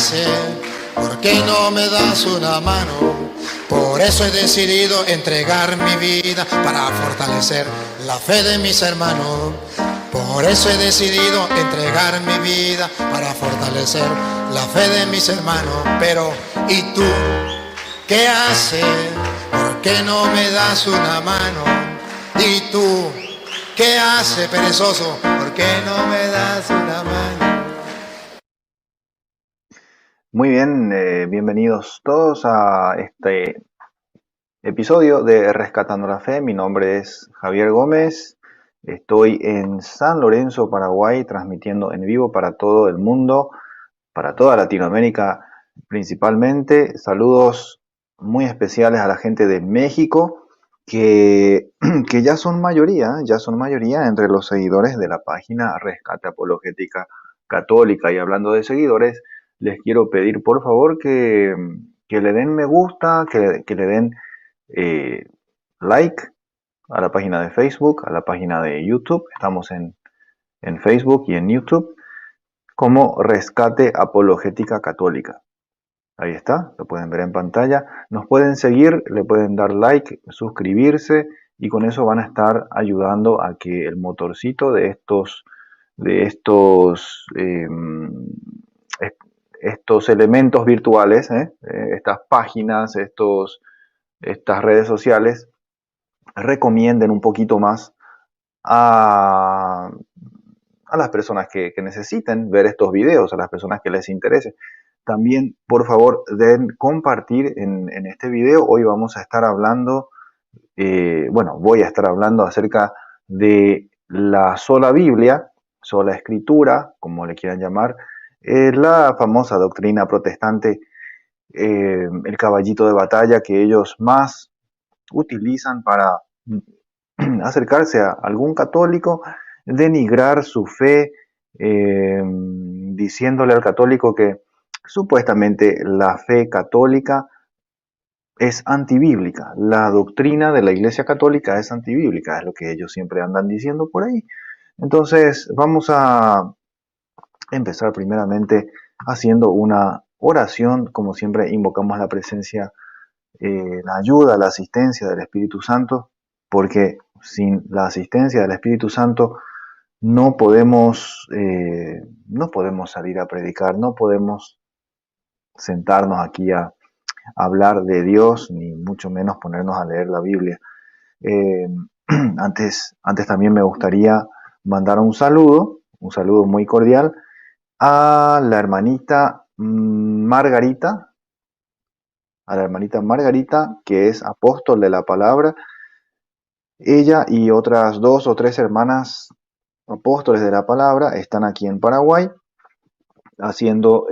haces? ¿Por qué no me das una mano? Por eso he decidido entregar mi vida para fortalecer la fe de mis hermanos. Por eso he decidido entregar mi vida para fortalecer la fe de mis hermanos. Pero, ¿y tú qué haces? ¿Por qué no me das una mano? ¿Y tú qué haces, perezoso? ¿Por qué no me das una mano? Muy bien, bienvenidos todos a este episodio de Rescatando la Fe. Mi nombre es Javier Gómez, estoy en San Lorenzo, Paraguay, transmitiendo en vivo para todo el mundo, para toda Latinoamérica principalmente. Saludos muy especiales a la gente de México, que ya son mayoría entre los seguidores de la página Rescate Apologética Católica. Y hablando de seguidores, les quiero pedir por favor que le den me gusta, que le den eh, like a la página de Facebook, a la página de YouTube. Estamos en Facebook y en YouTube como Rescate Apologética Católica. Ahí está, lo pueden ver en pantalla. Nos pueden seguir, le pueden dar like, suscribirse y con eso van a estar ayudando a que el motorcito de estos elementos virtuales, estas páginas, estas redes sociales, recomienden un poquito más a, a las personas que necesiten ver estos videos, a las personas que les interese. También, por favor, den compartir en este video. Hoy vamos a estar hablando, voy a estar hablando acerca de la sola Biblia, sola Escritura, como le quieran llamar, la famosa doctrina protestante, el caballito de batalla que ellos más utilizan para acercarse a algún católico, denigrar su fe, diciéndole al católico que supuestamente la fe católica es antibíblica, la doctrina de la Iglesia Católica es antibíblica, es lo que ellos siempre andan diciendo por ahí. Entonces vamos a empezar primeramente haciendo una oración. Como siempre invocamos la presencia, la ayuda, la asistencia del Espíritu Santo, porque sin la asistencia del Espíritu Santo no podemos salir a predicar, no podemos sentarnos aquí a hablar de Dios, ni mucho menos ponernos a leer la Biblia. Eh, antes también me gustaría mandar un saludo muy cordial a la hermanita Margarita, que es apóstol de la palabra. Ella y otras 2 o 3 hermanas apóstoles de la palabra están aquí en Paraguay haciendo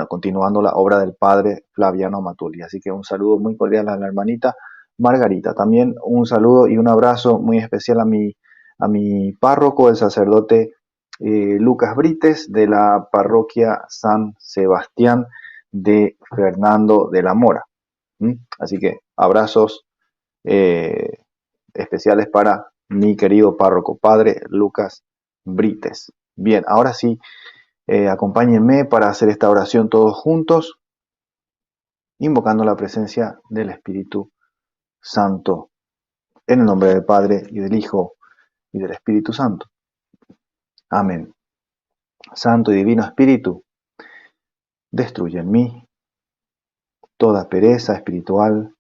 continuando la obra del padre Flaviano Matuli. Así que un saludo muy cordial a la hermanita Margarita. También un saludo y un abrazo muy especial a mi párroco, el sacerdote Lucas Brites, de la parroquia San Sebastián de Fernando de la Mora. Así que abrazos especiales para mi querido párroco, padre Lucas Brites. Bien, ahora sí, acompáñenme para hacer esta oración todos juntos, invocando la presencia del Espíritu Santo, en el nombre del Padre, y del Hijo, y del Espíritu Santo. Amén. Santo y Divino Espíritu, destruye en mí toda pereza espiritual,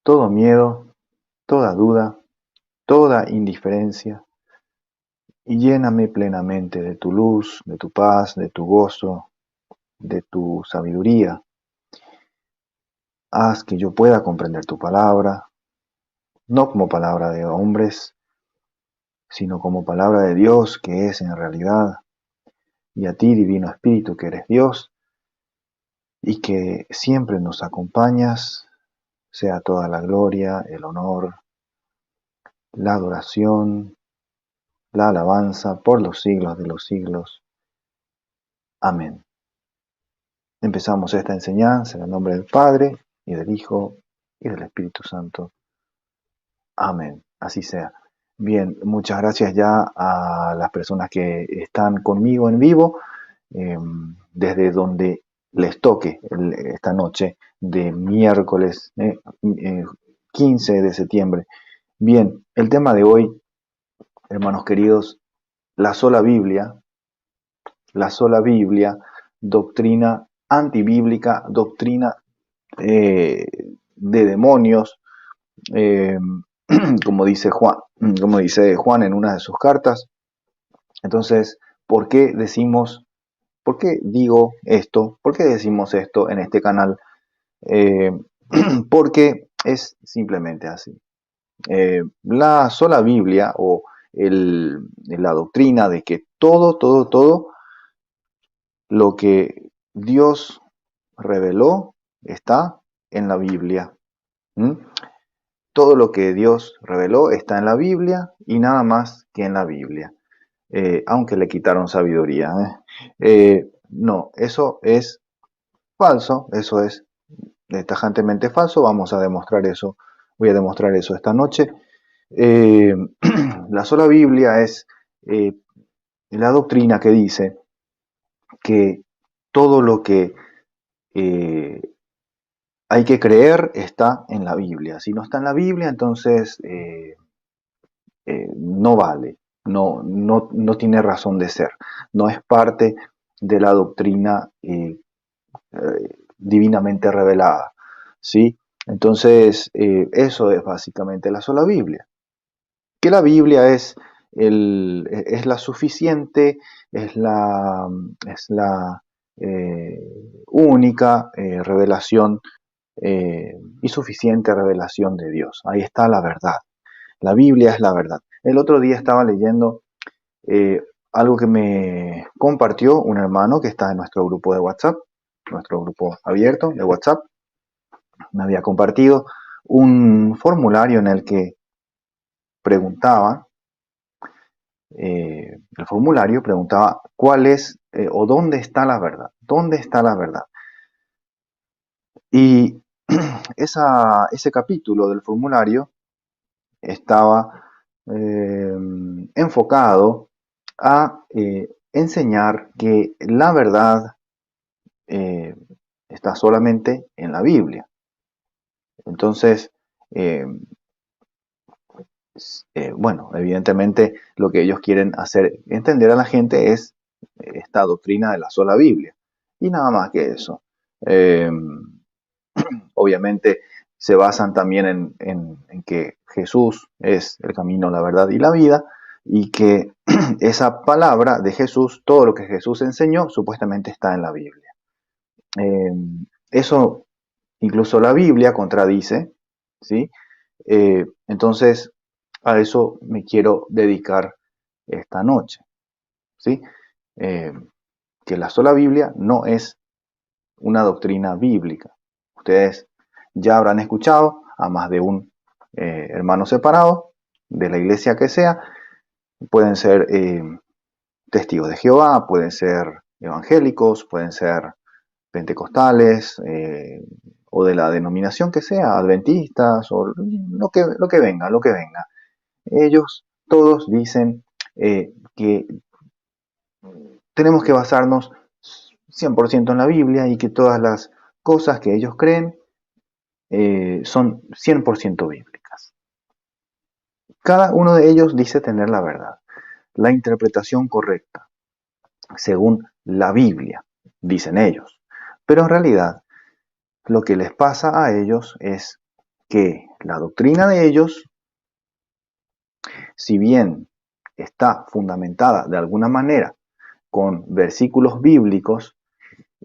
todo miedo, toda duda, toda indiferencia, y lléname plenamente de tu luz, de tu paz, de tu gozo, de tu sabiduría. Haz que yo pueda comprender tu palabra, no como palabra de hombres, sino como palabra de Dios, que es en realidad, y a ti, Divino Espíritu, que eres Dios, y que siempre nos acompañas, sea toda la gloria, el honor, la adoración, la alabanza por los siglos de los siglos. Amén. Empezamos esta enseñanza en el nombre del Padre, y del Hijo, y del Espíritu Santo. Amén. Así sea. Bien, muchas gracias ya a las personas que están conmigo en vivo, desde donde les toque esta noche de miércoles 15 de septiembre. Bien, el tema de hoy, hermanos queridos, la sola Biblia, doctrina antibíblica, doctrina de demonios, eh, como dice Juan en una de sus cartas. Entonces, ¿por qué digo esto? ¿Por qué decimos esto en este canal? Eh, porque es simplemente así. La sola Biblia o la doctrina de que todo lo que Dios reveló está en la Biblia. ¿Mm? Todo lo que Dios reveló está en la Biblia y nada más que en la Biblia. Aunque le quitaron sabiduría. No, eso es falso, eso es tajantemente falso. Vamos a demostrar eso, voy a demostrar eso esta noche. La sola Biblia es la doctrina que dice que todo lo que hay que creer está en la Biblia. Si no está en la Biblia, entonces no vale, no tiene razón de ser, no es parte de la doctrina divinamente revelada, ¿sí? Entonces, eso es básicamente la sola Biblia. Que la Biblia es la suficiente, es la única revelación y suficiente revelación de Dios. Ahí está la verdad. La Biblia es la verdad. El otro día estaba leyendo algo que me compartió un hermano que está en nuestro grupo de WhatsApp, nuestro grupo abierto de WhatsApp. Me había compartido un formulario en el que preguntaba, el formulario preguntaba cuál es o dónde está la verdad, dónde está la verdad. Y ese capítulo del formulario estaba enfocado a enseñar que la verdad está solamente en la Biblia. Entonces, bueno, evidentemente lo que ellos quieren hacer entender a la gente es esta doctrina de la sola Biblia. Y nada más que eso. Obviamente se basan también en que Jesús es el camino, la verdad y la vida, y que esa palabra de Jesús, todo lo que Jesús enseñó, supuestamente está en la Biblia. Eso incluso la Biblia contradice, ¿sí? Entonces, a eso me quiero dedicar esta noche, ¿sí? Que la sola Biblia no es una doctrina bíblica. Ustedes ya habrán escuchado a más de un hermano separado de la iglesia que sea. Pueden ser testigos de Jehová, pueden ser evangélicos, pueden ser pentecostales o de la denominación que sea, adventistas o lo que venga, lo que venga. Ellos todos dicen que tenemos que basarnos 100% en la Biblia y que todas las cosas que ellos creen son 100% bíblicas. Cada uno de ellos dice tener la verdad, la interpretación correcta, según la Biblia, dicen ellos. Pero en realidad, lo que les pasa a ellos es que la doctrina de ellos, si bien está fundamentada de alguna manera con versículos bíblicos,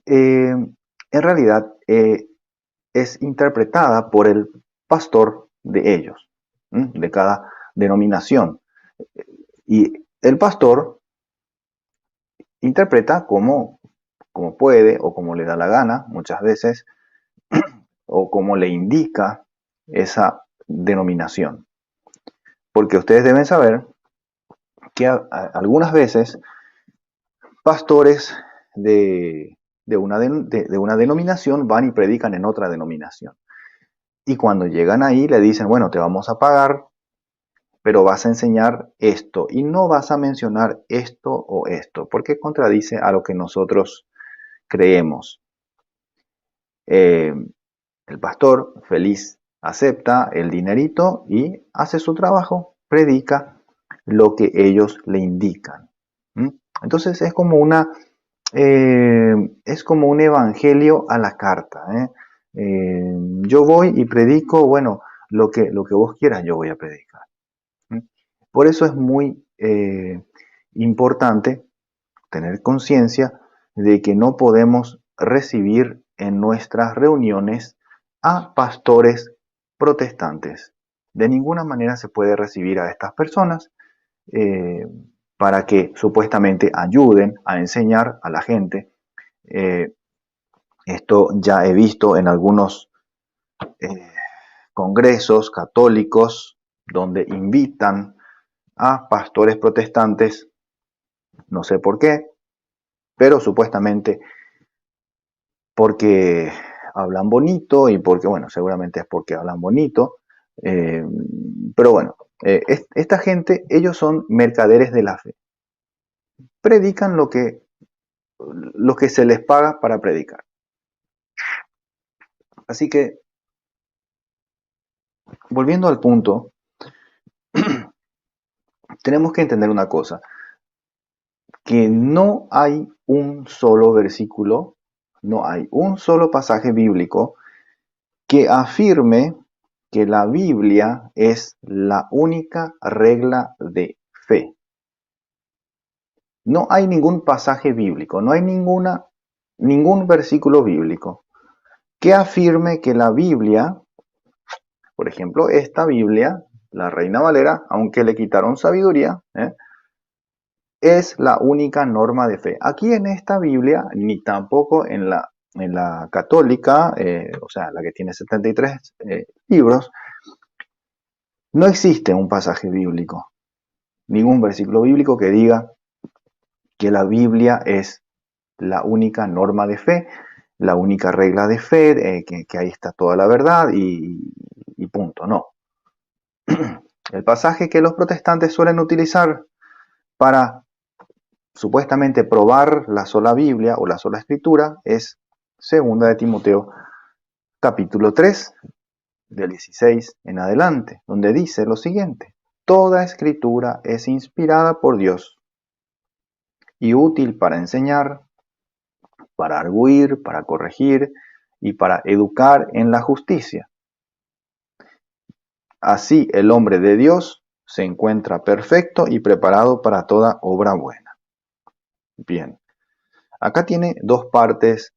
en realidad es interpretada por el pastor de ellos, de cada denominación. Y el pastor interpreta como puede o como le da la gana, muchas veces, o como le indica esa denominación. Porque ustedes deben saber que algunas veces pastores de una denominación van y predican en otra denominación. Y cuando llegan ahí le dicen, bueno, te vamos a pagar, pero vas a enseñar esto y no vas a mencionar esto o esto, porque contradice a lo que nosotros creemos. El pastor feliz acepta el dinerito y hace su trabajo, predica lo que ellos le indican. ¿Mm? Entonces es como un evangelio a la carta. Yo voy y predico, bueno, lo que vos quieras yo voy a predicar. ¿Mm? Por eso es muy importante tener conciencia de que no podemos recibir en nuestras reuniones a pastores protestantes. De ninguna manera se puede recibir a estas personas eh, para que supuestamente ayuden a enseñar a la gente. Eh, Esto ya he visto en algunos eh, congresos católicos donde invitan a pastores protestantes, no sé por qué, pero supuestamente porque hablan bonito y porque, bueno, seguramente es porque hablan bonito, eh, pero bueno, esta gente, ellos son mercaderes de la fe, predican lo que se les paga para predicar. Así que, volviendo al punto, tenemos que entender una cosa, que no hay un solo versículo, no hay un solo pasaje bíblico que afirme que la Biblia es la única regla de fe. No hay ningún pasaje bíblico, no hay ningún versículo bíblico que afirme que la Biblia, por ejemplo, esta Biblia, la Reina Valera, aunque le quitaron sabiduría, es la única norma de fe. Aquí en esta Biblia, ni tampoco en la católica, o sea, la que tiene 73 libros, no existe un pasaje bíblico, ningún versículo bíblico que diga que la Biblia es la única norma de fe, la única regla de fe, que ahí está toda la verdad y punto, no. El pasaje que los protestantes suelen utilizar para supuestamente probar la sola Biblia o la sola Escritura es 2 de Timoteo capítulo 3, del 16 en adelante, donde dice lo siguiente: toda Escritura es inspirada por Dios y útil para enseñar, para arguir, para corregir y para educar en la justicia. Así el hombre de Dios se encuentra perfecto y preparado para toda obra buena. Bien, acá tiene dos partes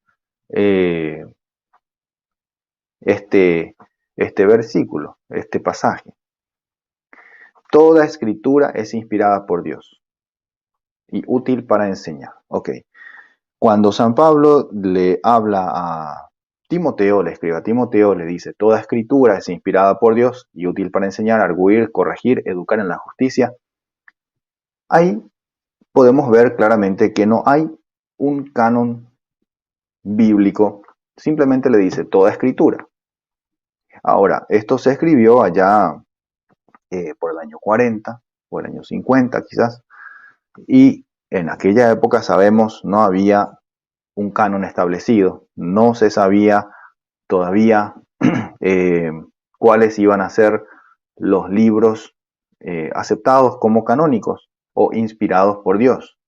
eh, este versículo, este pasaje. Toda escritura es inspirada por Dios y útil para enseñar. Ok, cuando San Pablo le habla a Timoteo, le escribe a Timoteo, le dice, toda escritura es inspirada por Dios y útil para enseñar, arguir, corregir, educar en la justicia. Ahí podemos ver claramente que no hay un canon bíblico, simplemente le dice toda escritura. Ahora, esto se escribió allá por el año 40 o el año 50 quizás, y en aquella época sabemos no había un canon establecido, no se sabía todavía cuáles iban a ser los libros aceptados como canónicos o inspirados por Dios.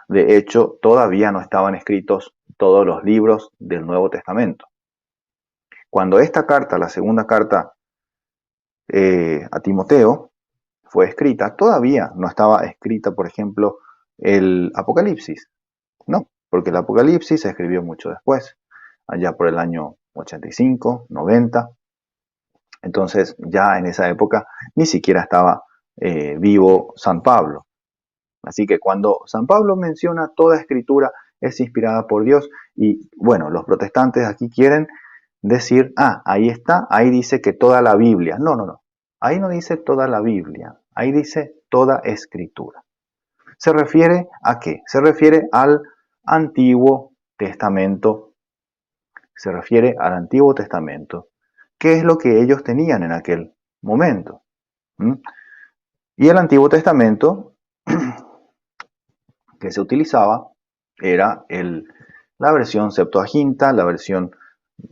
De hecho, todavía no estaban escritos todos los libros del Nuevo Testamento. Cuando esta carta, la segunda carta a Timoteo, fue escrita, todavía no estaba escrita, por ejemplo, el Apocalipsis, ¿no? Porque el Apocalipsis se escribió mucho después, allá por el año 85, 90. Entonces, ya en esa época ni siquiera estaba vivo San Pablo. Así que cuando San Pablo menciona toda escritura es inspirada por Dios y bueno, los protestantes aquí quieren decir, ahí está, ahí dice que toda la Biblia. No, no, no. Ahí no dice toda la Biblia, ahí dice toda escritura. ¿Se refiere a qué? Se refiere al Antiguo Testamento. Se refiere al Antiguo Testamento. ¿Qué es lo que ellos tenían en aquel momento? ¿Mm? Y el Antiguo Testamento que se utilizaba era la versión Septuaginta, la versión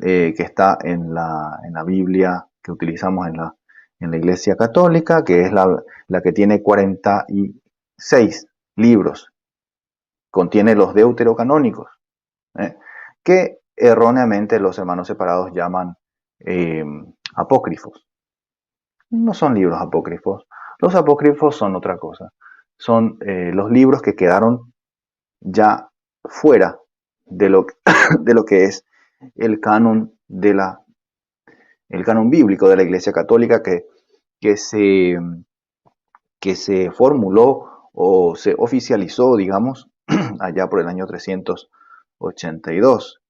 que está en la Biblia que utilizamos en la Iglesia Católica, que es la que tiene 46 libros, contiene los deuterocanónicos, que erróneamente los hermanos separados llaman apócrifos. No son libros apócrifos, los apócrifos son otra cosa, son los libros que quedaron ya fuera de lo, de lo que es el canon el canon bíblico de la Iglesia Católica que se formuló o se oficializó, digamos, allá por el año 382,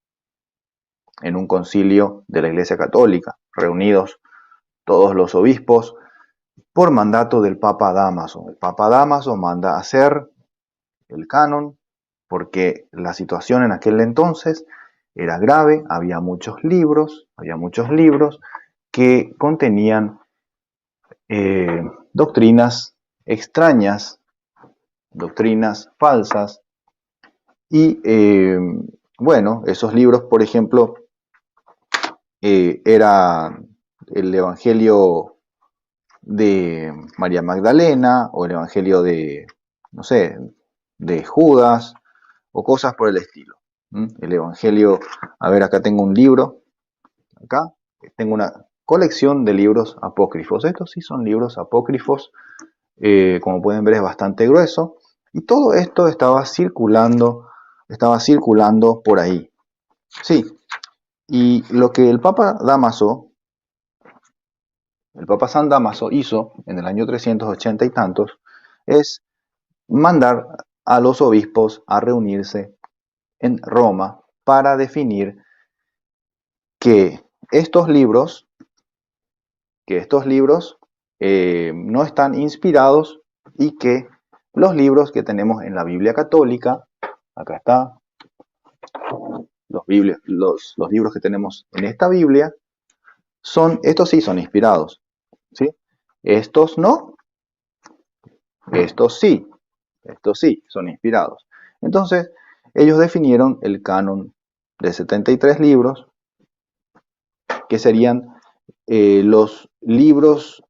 en un concilio de la Iglesia Católica, reunidos todos los obispos por mandato del Papa Dámaso. El Papa Dámaso manda a hacer el canon porque la situación en aquel entonces era grave, había muchos libros que contenían doctrinas extrañas, doctrinas falsas, y bueno, esos libros, por ejemplo, era el Evangelio de María Magdalena o el Evangelio de, no sé, de Judas o cosas por el estilo. El Evangelio, a ver, acá tengo un libro, acá tengo una colección de libros apócrifos. Estos sí son libros apócrifos, como pueden ver es bastante grueso, y todo esto estaba circulando por ahí. Sí, y lo que el Papa San Dámaso hizo en el año 380 y tantos, es mandar a los obispos a reunirse en Roma para definir que estos libros no están inspirados y que los libros que tenemos en la Biblia católica, acá está, los libros que tenemos en esta Biblia, estos sí son inspirados, ¿sí? Estos no, estos sí son inspirados. Entonces, ellos definieron el canon de 73 libros, que serían los libros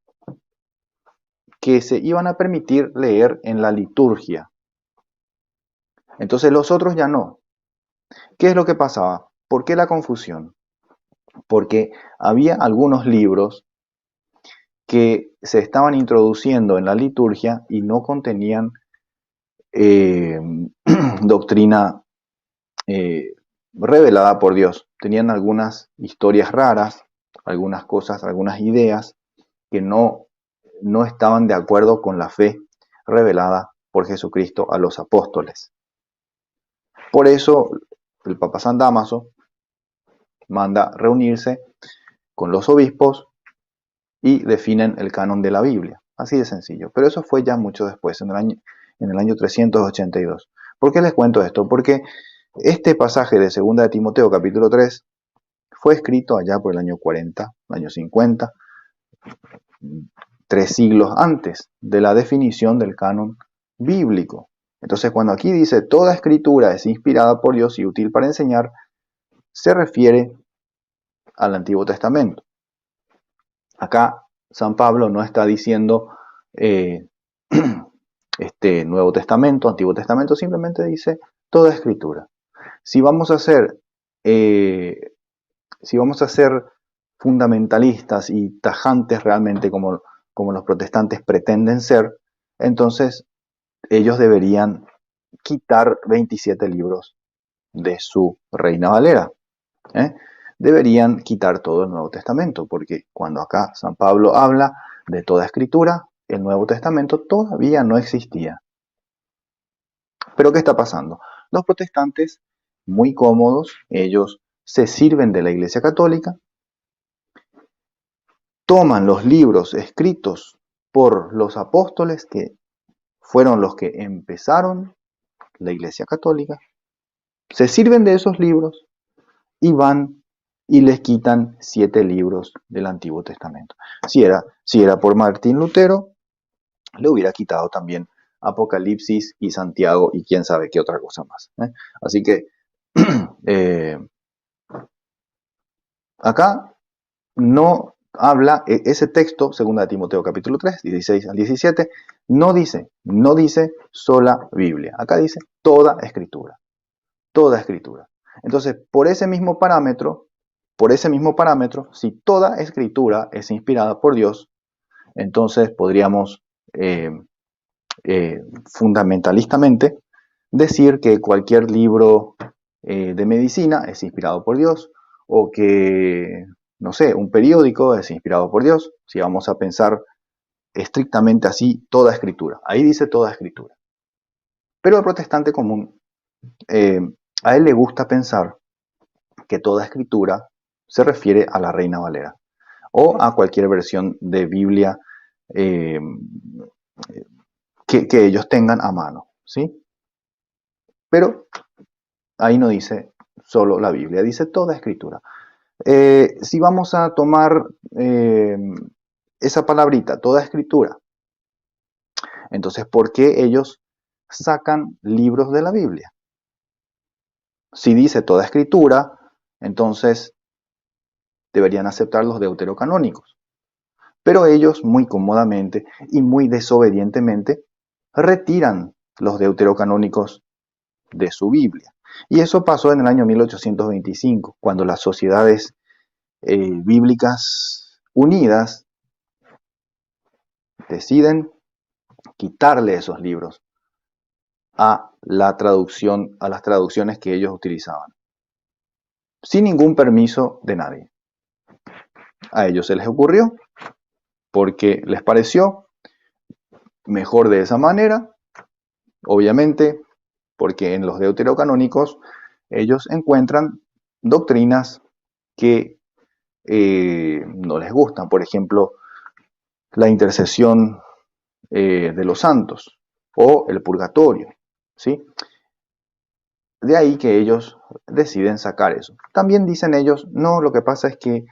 que se iban a permitir leer en la liturgia. Entonces los otros ya no. ¿Qué es lo que pasaba? ¿Por qué la confusión? Porque había algunos libros que se estaban introduciendo en la liturgia y no contenían doctrina revelada por Dios. Tenían algunas historias raras, algunas cosas, algunas ideas que no estaban de acuerdo con la fe revelada por Jesucristo a los apóstoles. Por eso el Papa San Dámaso manda reunirse con los obispos y definen el canon de la Biblia. Así de sencillo. Pero eso fue ya mucho después, en el año 382. ¿Por qué les cuento esto? Porque este pasaje de 2 de Timoteo capítulo 3 fue escrito allá por el año 40, el año 50, 3 siglos antes de la definición del canon bíblico. Entonces, cuando aquí dice toda escritura es inspirada por Dios y útil para enseñar, se refiere al Antiguo Testamento. Acá San Pablo no está diciendo Nuevo Testamento, Antiguo Testamento, simplemente dice toda escritura. Si vamos a ser fundamentalistas y tajantes realmente como los protestantes pretenden ser, entonces ellos deberían quitar 27 libros de su Reina Valera. Deberían quitar todo el Nuevo Testamento, porque cuando acá San Pablo habla de toda escritura, el Nuevo Testamento todavía no existía. Pero ¿qué está pasando? Los protestantes, muy cómodos, ellos se sirven de la Iglesia Católica, toman los libros escritos por los apóstoles, que fueron los que empezaron la Iglesia Católica, se sirven de esos libros y van y les quitan 7 libros del Antiguo Testamento. Si era por Martín Lutero, le hubiera quitado también Apocalipsis y Santiago y quién sabe qué otra cosa más. Así que eh, acá no habla, ese texto, 2 Timoteo capítulo 3, 16 al 17, no dice sola Biblia. Acá dice toda escritura, toda escritura. Entonces, por ese mismo parámetro, si toda escritura es inspirada por Dios, entonces podríamos eh, fundamentalistamente decir que cualquier libro de medicina es inspirado por Dios o que, no sé, un periódico es inspirado por Dios, si vamos a pensar estrictamente así, toda escritura. Ahí dice toda escritura. Pero el protestante común, eh, a él le gusta pensar que toda escritura se refiere a la Reina Valera o a cualquier versión de Biblia eh, que ellos tengan a mano, ¿sí? Pero ahí no dice solo la Biblia, dice toda escritura. Si vamos a tomar esa palabrita, toda escritura, entonces, ¿por qué ellos sacan libros de la Biblia? Si dice toda escritura, entonces deberían aceptar los deuterocanónicos. Pero ellos muy cómodamente y muy desobedientemente retiran los deuterocanónicos de su Biblia. Y eso pasó en el año 1825, cuando las sociedades bíblicas unidas deciden quitarle esos libros a la traducción, a las traducciones que ellos utilizaban, sin ningún permiso de nadie. A ellos se les ocurrió porque les pareció mejor de esa manera, obviamente, porque en los deuterocanónicos ellos encuentran doctrinas que no les gustan, por ejemplo, la intercesión de los santos o el purgatorio, ¿sí? De ahí que ellos deciden sacar eso. También dicen ellos, no, lo que pasa es que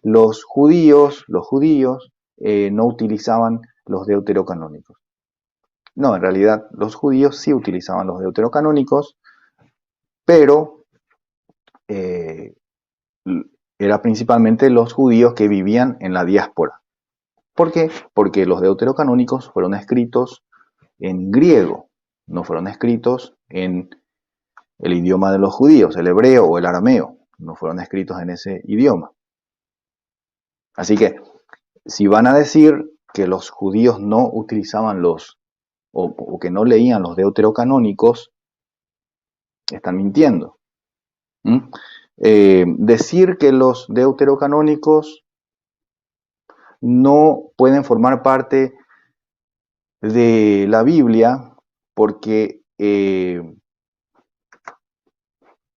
los judíos no utilizaban los deuterocanónicos. No, en realidad los judíos sí utilizaban los deuterocanónicos, pero eh, era principalmente los judíos que vivían en la diáspora. ¿Por qué? Porque los deuterocanónicos fueron escritos en griego, no fueron escritos en el idioma de los judíos, el hebreo o el arameo, no fueron escritos en ese idioma. Así que, si van a decir que los judíos no utilizaban o que no leían los deuterocanónicos, están mintiendo. Decir que los deuterocanónicos no pueden formar parte de la Biblia porque en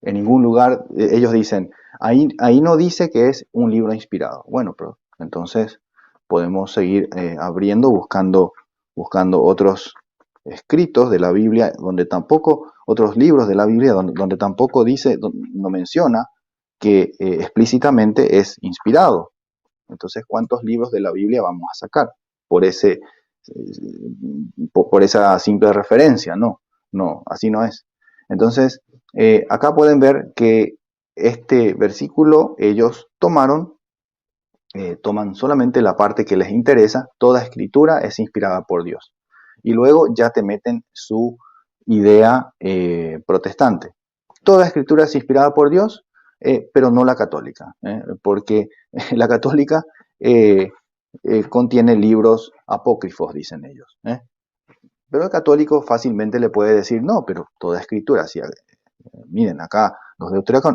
ningún lugar ellos dicen, ahí no dice que es un libro inspirado. Bueno, pero entonces podemos seguir abriendo, buscando otros escritos de la Biblia, otros libros de la Biblia donde tampoco dice, no menciona que explícitamente es inspirado. Entonces, ¿cuántos libros de la Biblia vamos a sacar por esa simple referencia? No, así no es. Entonces, acá pueden ver que este versículo ellos toman solamente la parte que les interesa, toda escritura es inspirada por Dios. Y luego ya te meten su idea protestante. Toda escritura es inspirada por Dios, pero no la católica, porque la católica contiene libros apócrifos, dicen ellos. Pero el católico fácilmente le puede decir, no, pero toda escritura, sí, miren, acá los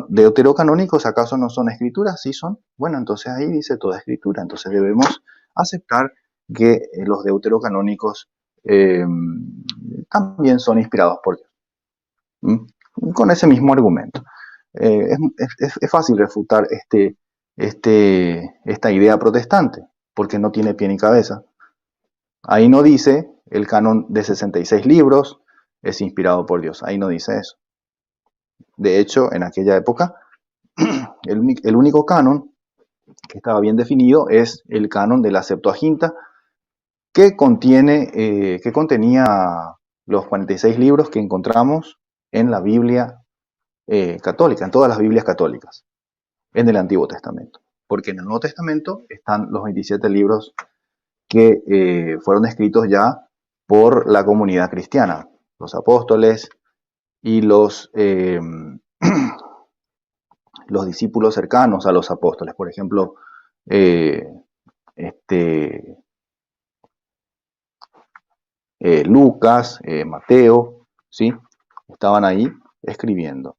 deuterocanónicos, ¿acaso no son escrituras? Sí son. Bueno, entonces ahí dice toda escritura. Entonces debemos aceptar que los deuterocanónicos también son inspirados por Dios. Con ese mismo argumento. Es fácil refutar esta idea protestante, porque no tiene pie ni cabeza. Ahí no dice el canon de 66 libros es inspirado por Dios. Ahí no dice eso. De hecho, en aquella época, el único canon que estaba bien definido es el canon de la Septuaginta, que contenía los 46 libros que encontramos en la Biblia católica, en todas las Biblias católicas, en el Antiguo Testamento. Porque en el Nuevo Testamento están los 27 libros que fueron escritos ya por la comunidad cristiana, los apóstoles y los discípulos cercanos a los apóstoles. Por ejemplo, Lucas, Mateo, ¿sí? Estaban ahí escribiendo.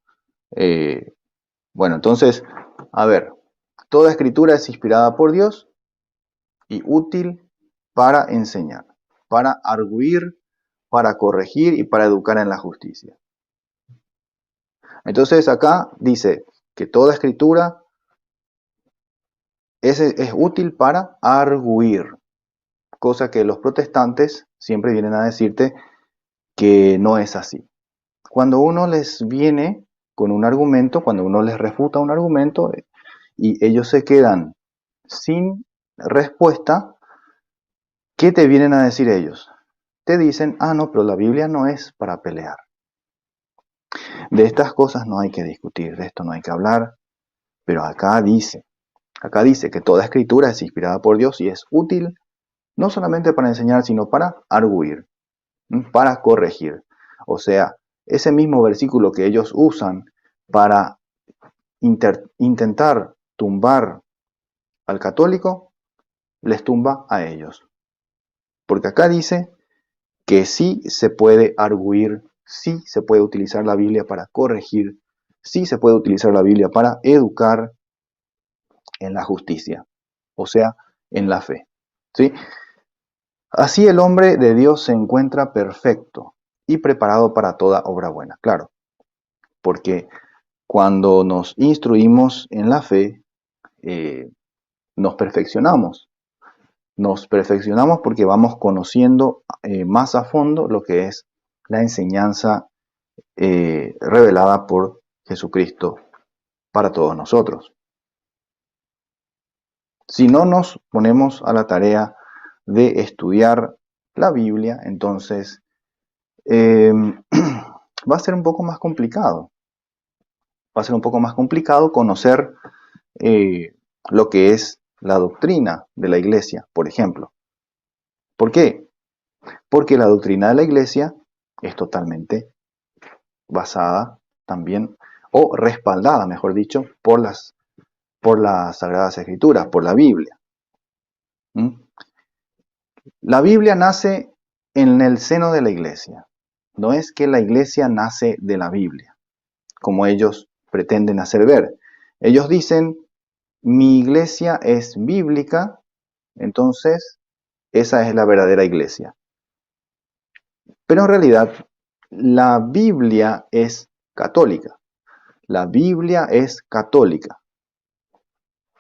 Bueno, entonces, a ver, toda escritura es inspirada por Dios y útil para enseñar, para arguir, para corregir y para educar en la justicia. Entonces acá dice que toda escritura es útil para arguir, cosa que los protestantes siempre vienen a decirte que no es así. Cuando uno les viene con un argumento, cuando uno les refuta un argumento y ellos se quedan sin respuesta, ¿qué te vienen a decir ellos? Te dicen, no, pero la Biblia no es para pelear. De estas cosas no hay que discutir, de esto no hay que hablar, pero acá dice que toda escritura es inspirada por Dios y es útil no solamente para enseñar, sino para arguir, para corregir. O sea, ese mismo versículo que ellos usan para intentar tumbar al católico, les tumba a ellos. Porque acá dice que sí se puede arguir, sí se puede utilizar la Biblia para corregir, sí se puede utilizar la Biblia para educar en la justicia, o sea, en la fe. ¿Sí? Así el hombre de Dios se encuentra perfecto y preparado para toda obra buena. Claro, porque cuando nos instruimos en la fe, nos perfeccionamos. Nos perfeccionamos porque vamos conociendo más a fondo lo que es la enseñanza revelada por Jesucristo para todos nosotros. Si no nos ponemos a la tarea de estudiar la Biblia, entonces va a ser un poco más complicado. Va a ser un poco más complicado conocer lo que es la doctrina de la iglesia, por ejemplo. ¿Por qué? Porque la doctrina de la iglesia es totalmente basada también, o respaldada, mejor dicho, por las Sagradas Escrituras, por la Biblia. La Biblia nace en el seno de la iglesia. No es que la iglesia nace de la Biblia, como ellos pretenden hacer ver. Ellos dicen, mi iglesia es bíblica, entonces esa es la verdadera iglesia. Pero en realidad, la Biblia es católica. La Biblia es católica.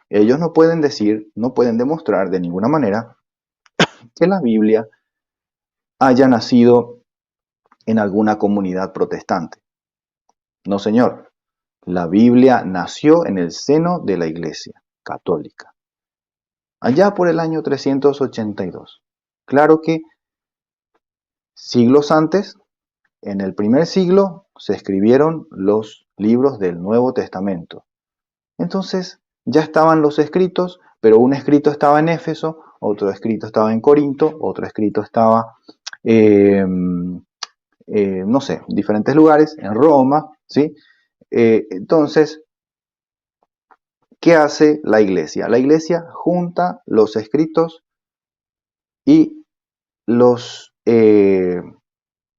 Ellos no pueden decir, no pueden demostrar de ninguna manera que la Biblia haya nacido en alguna comunidad protestante. No, señor. La Biblia nació en el seno de la Iglesia católica, allá por el año 382. Claro que siglos antes, en el primer siglo, se escribieron los libros del Nuevo Testamento. Entonces, ya estaban los escritos, pero un escrito estaba en Éfeso, otro escrito estaba en Corinto, otro escrito estaba, no sé, en diferentes lugares, en Roma, ¿sí? Entonces, ¿qué hace la iglesia? La iglesia junta los escritos y los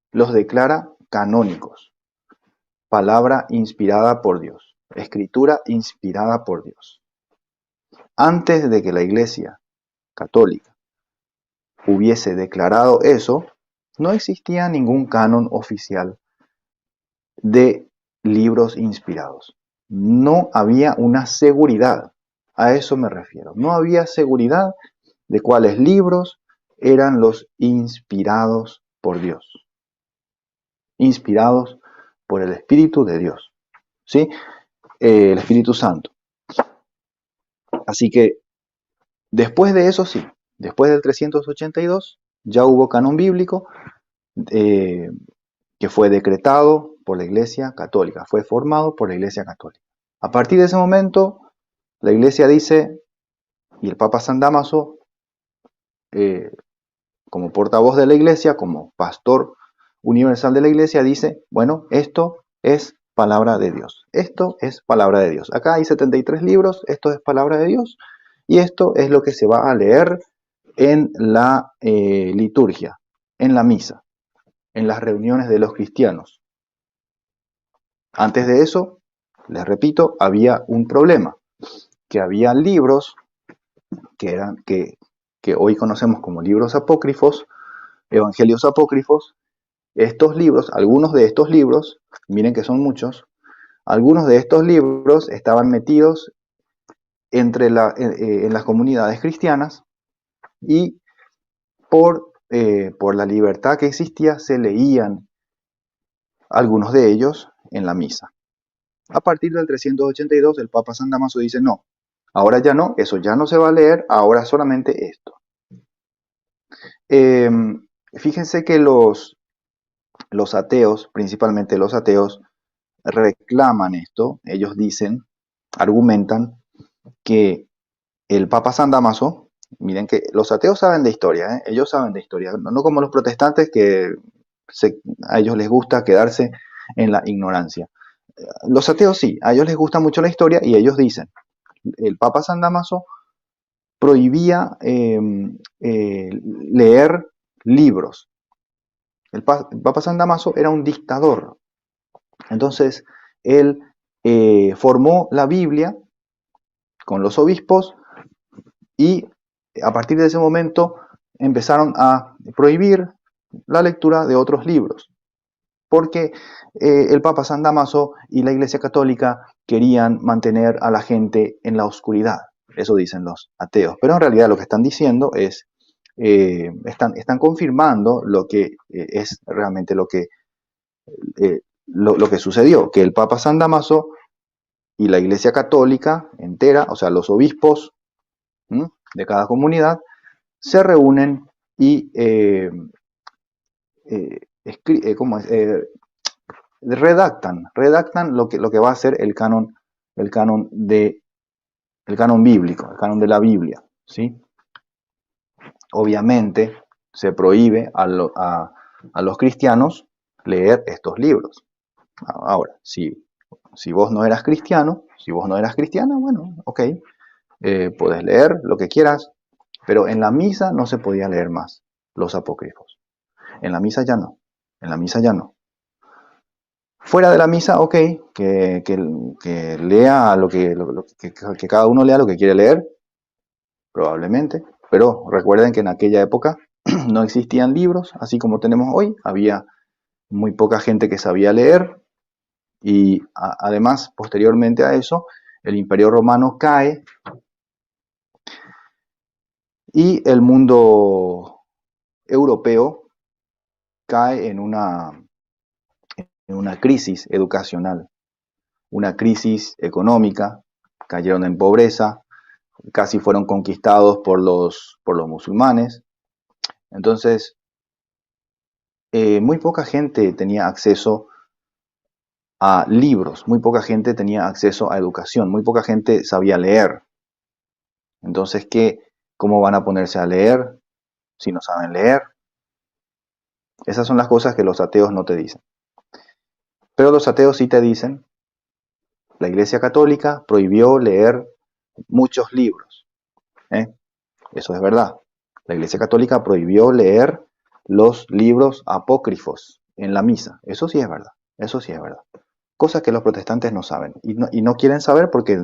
declara canónicos. Palabra inspirada por Dios. Escritura inspirada por Dios. Antes de que la iglesia católica hubiese declarado eso, no existía ningún canon oficial de libros inspirados. No había una seguridad, a eso me refiero. No había seguridad de cuáles libros eran los inspirados por Dios. Inspirados por el Espíritu de Dios. ¿Sí? El Espíritu Santo. Así que, después de eso sí, después del 382, ya hubo canon bíblico que fue decretado por la Iglesia Católica, fue formado por la Iglesia Católica. A partir de ese momento, la Iglesia dice, y el Papa San Dámaso, como portavoz de la Iglesia, como pastor universal de la Iglesia, dice, bueno, esto es palabra de Dios. Esto es palabra de Dios. Acá hay 73 libros, esto es palabra de Dios, y esto es lo que se va a leer en la liturgia, en la misa, en las reuniones de los cristianos. Antes de eso, les repito, había un problema, que había libros que hoy conocemos como libros apócrifos, evangelios apócrifos. Estos libros, algunos de estos libros, miren que son muchos, algunos de estos libros estaban metidos en las comunidades cristianas y por la libertad que existía se leían algunos de ellos en la misa. A partir del 382 el Papa San Dámaso dice no, ahora ya no, eso ya no se va a leer, ahora solamente esto. Fíjense que los ateos, principalmente los ateos, reclaman esto, ellos dicen, argumentan que el Papa San Dámaso, miren que los ateos saben de historia, ellos saben de historia, no como los protestantes que a ellos les gusta quedarse en la ignorancia. Los ateos sí, a ellos les gusta mucho la historia y ellos dicen, el Papa San Dámaso prohibía leer libros. El Papa San Dámaso era un dictador. Entonces, él formó la Biblia con los obispos y a partir de ese momento empezaron a prohibir la lectura de otros libros, porque el Papa San Dámaso y la Iglesia Católica querían mantener a la gente en la oscuridad. Eso dicen los ateos, pero en realidad lo que están diciendo es, están confirmando lo que es realmente lo que sucedió, que el Papa San Dámaso y la Iglesia Católica entera, o sea, los obispos de cada comunidad, se reúnen y redactan lo que va a ser el canon bíblico, el canon de la Biblia, ¿sí? Obviamente se prohíbe a los cristianos leer estos libros. Ahora, si vos no eras cristiano, si vos no eras cristiana, bueno, ok, podés leer lo que quieras, pero en la misa no se podía leer más los apócrifos. En la misa ya no, en la misa ya no. Fuera de la misa, ok, que lea que cada uno lea lo que quiere leer, probablemente, pero recuerden que en aquella época no existían libros, así como tenemos hoy, había muy poca gente que sabía leer, y además, posteriormente a eso, el Imperio Romano cae y el mundo europeo cae en una crisis educacional, una crisis económica, cayeron en pobreza, casi fueron conquistados por los musulmanes. Entonces, muy poca gente tenía acceso a libros, muy poca gente tenía acceso a educación, muy poca gente sabía leer. Entonces, ¿cómo van a ponerse a leer si no saben leer? Esas son las cosas que los ateos no te dicen. Pero los ateos sí te dicen, la Iglesia Católica prohibió leer muchos libros. Eso es verdad. La Iglesia Católica prohibió leer los libros apócrifos en la misa. Eso sí es verdad. Eso sí es verdad. Cosas que los protestantes no saben y no quieren saber porque,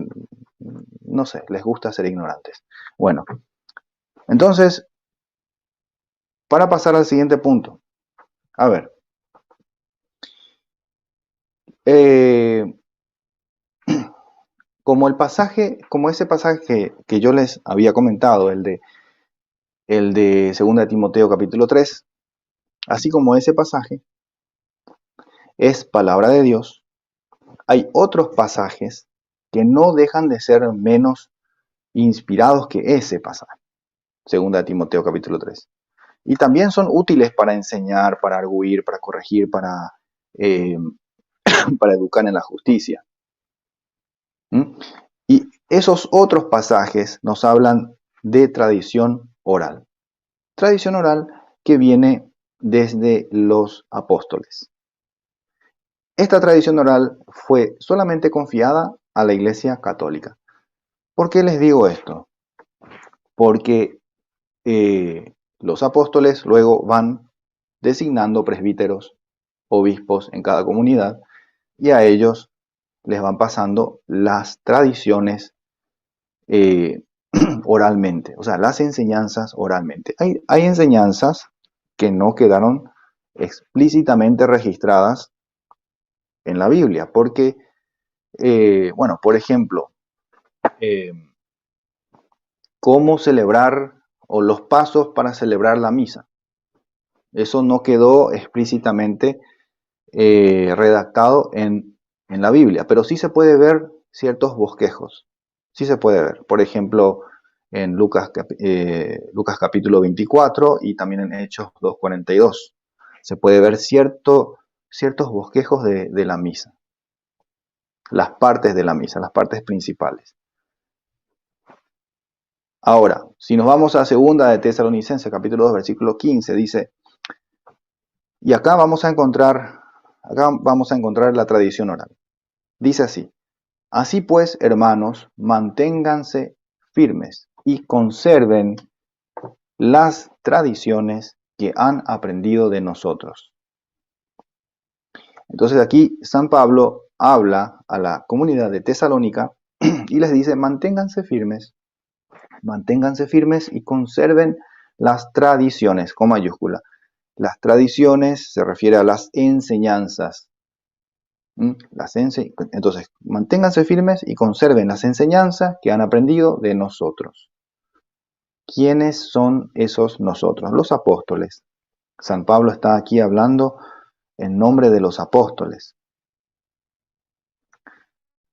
no sé, les gusta ser ignorantes. Bueno, entonces, para pasar al siguiente punto. A ver. Como ese pasaje que yo les había comentado, el de 2 de Timoteo capítulo 3, así como ese pasaje es palabra de Dios, hay otros pasajes que no dejan de ser menos inspirados que ese pasaje. 2 de Timoteo capítulo 3. Y también son útiles para enseñar, para arguir, para corregir, eh, para educar en la justicia. ¿Mm? Y esos otros pasajes nos hablan de tradición oral. Tradición oral que viene desde los apóstoles. Esta tradición oral fue solamente confiada a la Iglesia Católica. ¿Por qué les digo esto? Porque los apóstoles luego van designando presbíteros, obispos en cada comunidad, y a ellos les van pasando las tradiciones eh, oralmente, o sea, las enseñanzas oralmente. Hay enseñanzas que no quedaron explícitamente registradas en la Biblia, porque, bueno, por ejemplo, eh, cómo celebrar o los pasos para celebrar la misa. Eso no quedó explícitamente redactado en la Biblia, pero sí se puede ver ciertos bosquejos. Sí se puede ver. Por ejemplo, en Lucas capítulo 24 y también en Hechos 2:42. Se puede ver ciertos bosquejos de la misa. Las partes de la misa, las partes principales. Ahora, si nos vamos a segunda de Tesalonicenses, capítulo 2, versículo 15, dice, y acá vamos a encontrar la tradición oral. Dice así, así pues, hermanos, manténganse firmes y conserven las tradiciones que han aprendido de nosotros. Entonces aquí San Pablo habla a la comunidad de Tesalónica y les dice, manténganse firmes y conserven las tradiciones, con mayúscula. Las tradiciones se refiere a las enseñanzas. Entonces, manténganse firmes y conserven las enseñanzas que han aprendido de nosotros. ¿Quiénes son esos nosotros? Los apóstoles. San Pablo está aquí hablando en nombre de los apóstoles.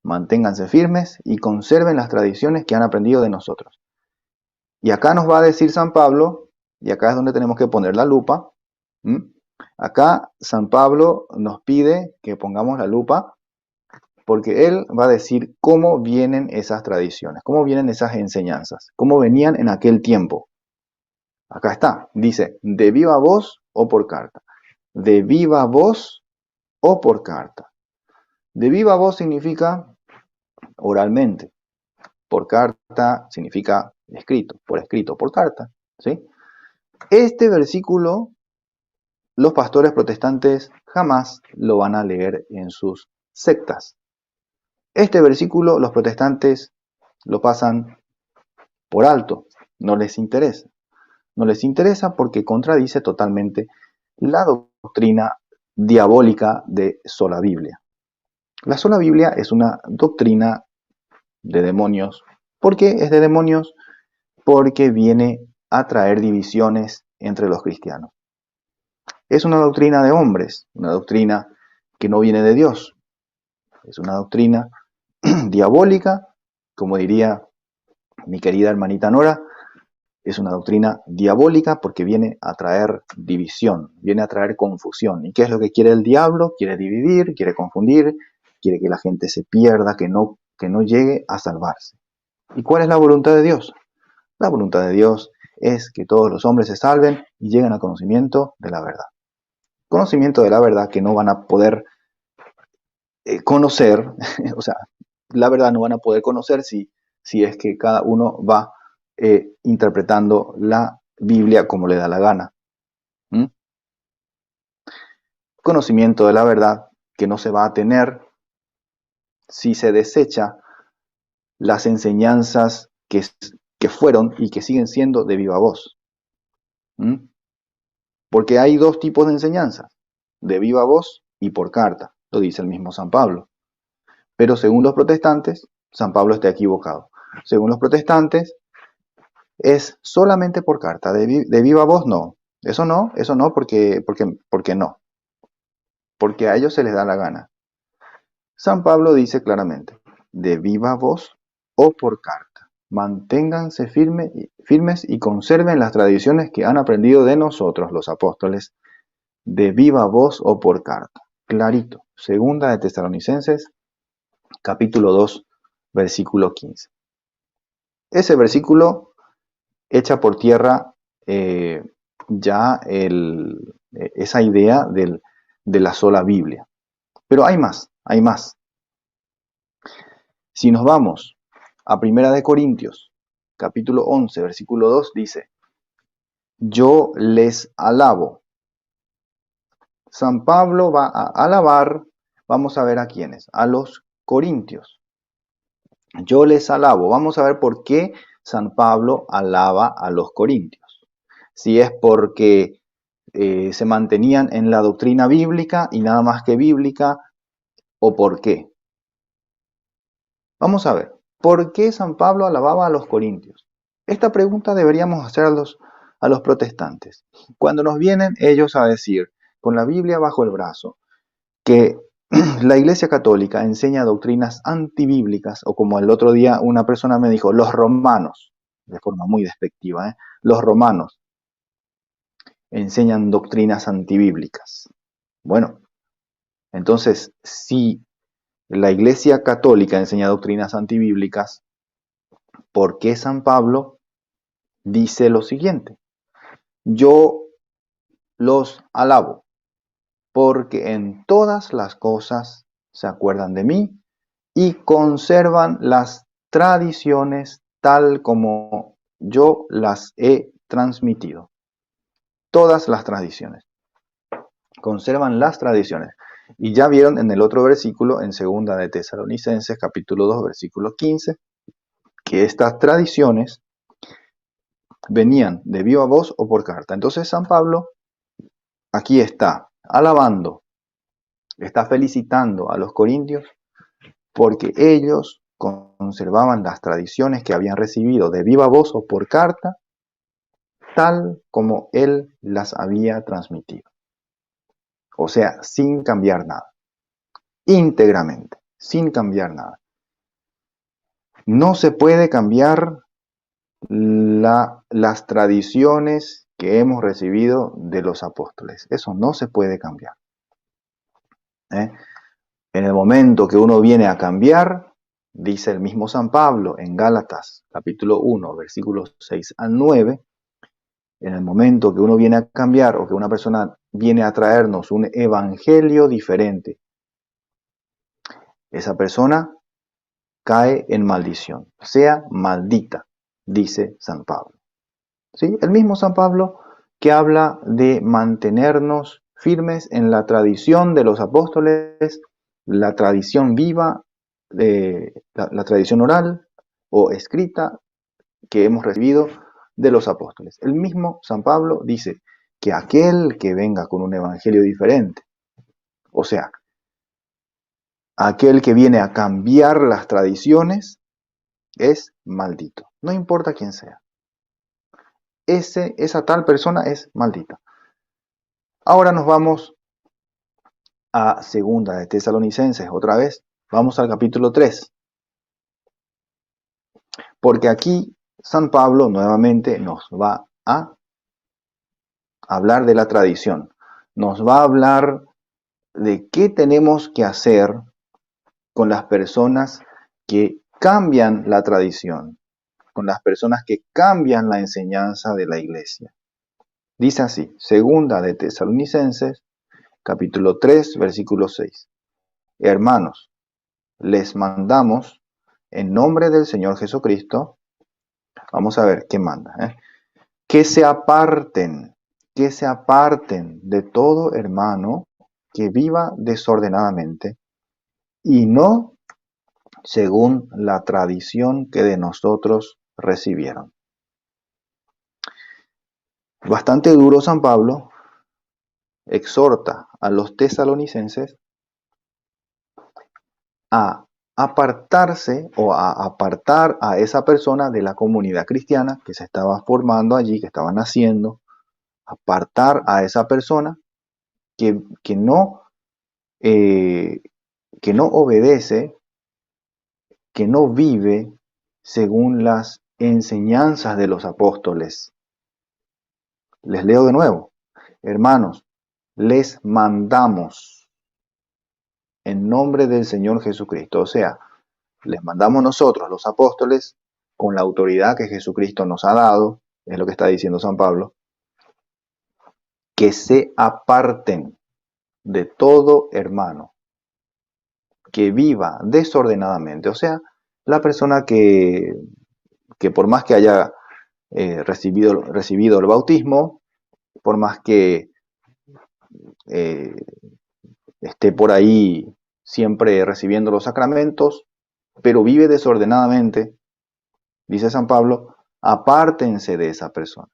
Manténganse firmes y conserven las tradiciones que han aprendido de nosotros. Y acá nos va a decir San Pablo, y acá es donde tenemos que poner la lupa. Acá San Pablo nos pide que pongamos la lupa porque él va a decir cómo vienen esas tradiciones, cómo vienen esas enseñanzas, cómo venían en aquel tiempo. Acá está, dice, de viva voz o por carta. De viva voz o por carta. De viva voz significa oralmente. Por carta significa escrito, por carta. ¿Sí? Este versículo, los pastores protestantes jamás lo van a leer en sus sectas. Este versículo los protestantes lo pasan por alto, no les interesa. No les interesa porque contradice totalmente la doctrina diabólica de sola Biblia. La sola Biblia es una doctrina de demonios. ¿Por qué es de demonios? Porque viene a traer divisiones entre los cristianos. Es una doctrina de hombres, una doctrina que no viene de Dios. Es una doctrina diabólica, como diría mi querida hermanita Nora, es una doctrina diabólica porque viene a traer división, viene a traer confusión. ¿Y qué es lo que quiere el diablo? Quiere dividir, quiere confundir, quiere que la gente se pierda, que no llegue a salvarse. ¿Y cuál es la voluntad de Dios? La voluntad de Dios es que todos los hombres se salven y lleguen al conocimiento de la verdad. Conocimiento de la verdad que no van a poder conocer, o sea, la verdad no van a poder conocer si es que cada uno va interpretando la Biblia como le da la gana. Conocimiento de la verdad que no se va a tener si se desecha las enseñanzas que fueron y que siguen siendo de viva voz. Porque hay dos tipos de enseñanzas, de viva voz y por carta, lo dice el mismo San Pablo. Pero según los protestantes, San Pablo está equivocado. Según los protestantes, es solamente por carta, de viva voz no. Eso no, porque no. Porque a ellos se les da la gana. San Pablo dice claramente, de viva voz o por carta. manténganse firmes y conserven las tradiciones que han aprendido de nosotros, los apóstoles, de viva voz o por carta. Clarito. Segunda de Tesalonicenses, capítulo 2, versículo 15. Ese versículo echa por tierra ya esa idea de la sola Biblia. Pero hay más, hay más. Si nos vamos a Primera de Corintios, capítulo 11, versículo 2, dice, yo les alabo. San Pablo va a alabar, vamos a ver a quiénes, a los corintios. Yo les alabo. Vamos a ver por qué San Pablo alaba a los corintios. Si es porque se mantenían en la doctrina bíblica y nada más que bíblica, o por qué. Vamos a ver, ¿por qué San Pablo alababa a los corintios? Esta pregunta deberíamos hacer a los protestantes. Cuando nos vienen ellos a decir, con la Biblia bajo el brazo, que la Iglesia Católica enseña doctrinas antibíblicas, o como el otro día una persona me dijo, los romanos, de forma muy despectiva, los romanos enseñan doctrinas antibíblicas. Bueno, entonces, si la Iglesia Católica enseña doctrinas antibíblicas, ¿por qué San Pablo dice lo siguiente? Yo los alabo, porque en todas las cosas se acuerdan de mí y conservan las tradiciones tal como yo las he transmitido. Todas las tradiciones. Conservan las tradiciones. Y ya vieron en el otro versículo, en segunda de Tesalonicenses, capítulo 2, versículo 15, que estas tradiciones venían de viva voz o por carta. Entonces San Pablo aquí está alabando, está felicitando a los corintios porque ellos conservaban las tradiciones que habían recibido de viva voz o por carta, tal como él las había transmitido. O sea, sin cambiar nada. Íntegramente, sin cambiar nada. No se puede cambiar las tradiciones que hemos recibido de los apóstoles. Eso no se puede cambiar. En el momento que uno viene a cambiar, dice el mismo San Pablo en Gálatas, capítulo 1, versículos 6 al 9, en el momento que uno viene a cambiar o que una persona viene a traernos un evangelio diferente, esa persona cae en maldición, sea maldita, dice San Pablo. ¿Sí? El mismo San Pablo que habla de mantenernos firmes en la tradición de los apóstoles, la tradición viva, la tradición oral o escrita que hemos recibido de los apóstoles. El mismo San Pablo dice que aquel que venga con un evangelio diferente, o sea, aquel que viene a cambiar las tradiciones, es maldito. No importa quién sea. Esa tal persona es maldita. Ahora nos vamos a segunda de Tesalonicenses, otra vez. Vamos al capítulo 3. Porque aquí San Pablo nuevamente nos va a hablar de la tradición. Nos va a hablar de qué tenemos que hacer con las personas que cambian la tradición, con las personas que cambian la enseñanza de la iglesia. Dice así, segunda de Tesalonicenses, capítulo 3, versículo 6. Hermanos, les mandamos en nombre del Señor Jesucristo, vamos a ver qué manda, que se aparten de todo hermano que viva desordenadamente y no según la tradición que de nosotros recibieron. Bastante duro San Pablo exhorta a los tesalonicenses a apartarse o a apartar a esa persona de la comunidad cristiana que se estaba formando allí, que estaba naciendo, apartar a esa persona que no obedece, que no vive según las enseñanzas de los apóstoles. Les leo de nuevo. Hermanos, les mandamos en nombre del Señor Jesucristo. O sea, les mandamos nosotros, los apóstoles, con la autoridad que Jesucristo nos ha dado, es lo que está diciendo San Pablo, que se aparten de todo hermano que viva desordenadamente. O sea, la persona que por más que haya recibido el bautismo, por más que eh, esté por ahí siempre recibiendo los sacramentos, pero vive desordenadamente, dice San Pablo, apártense de esa persona.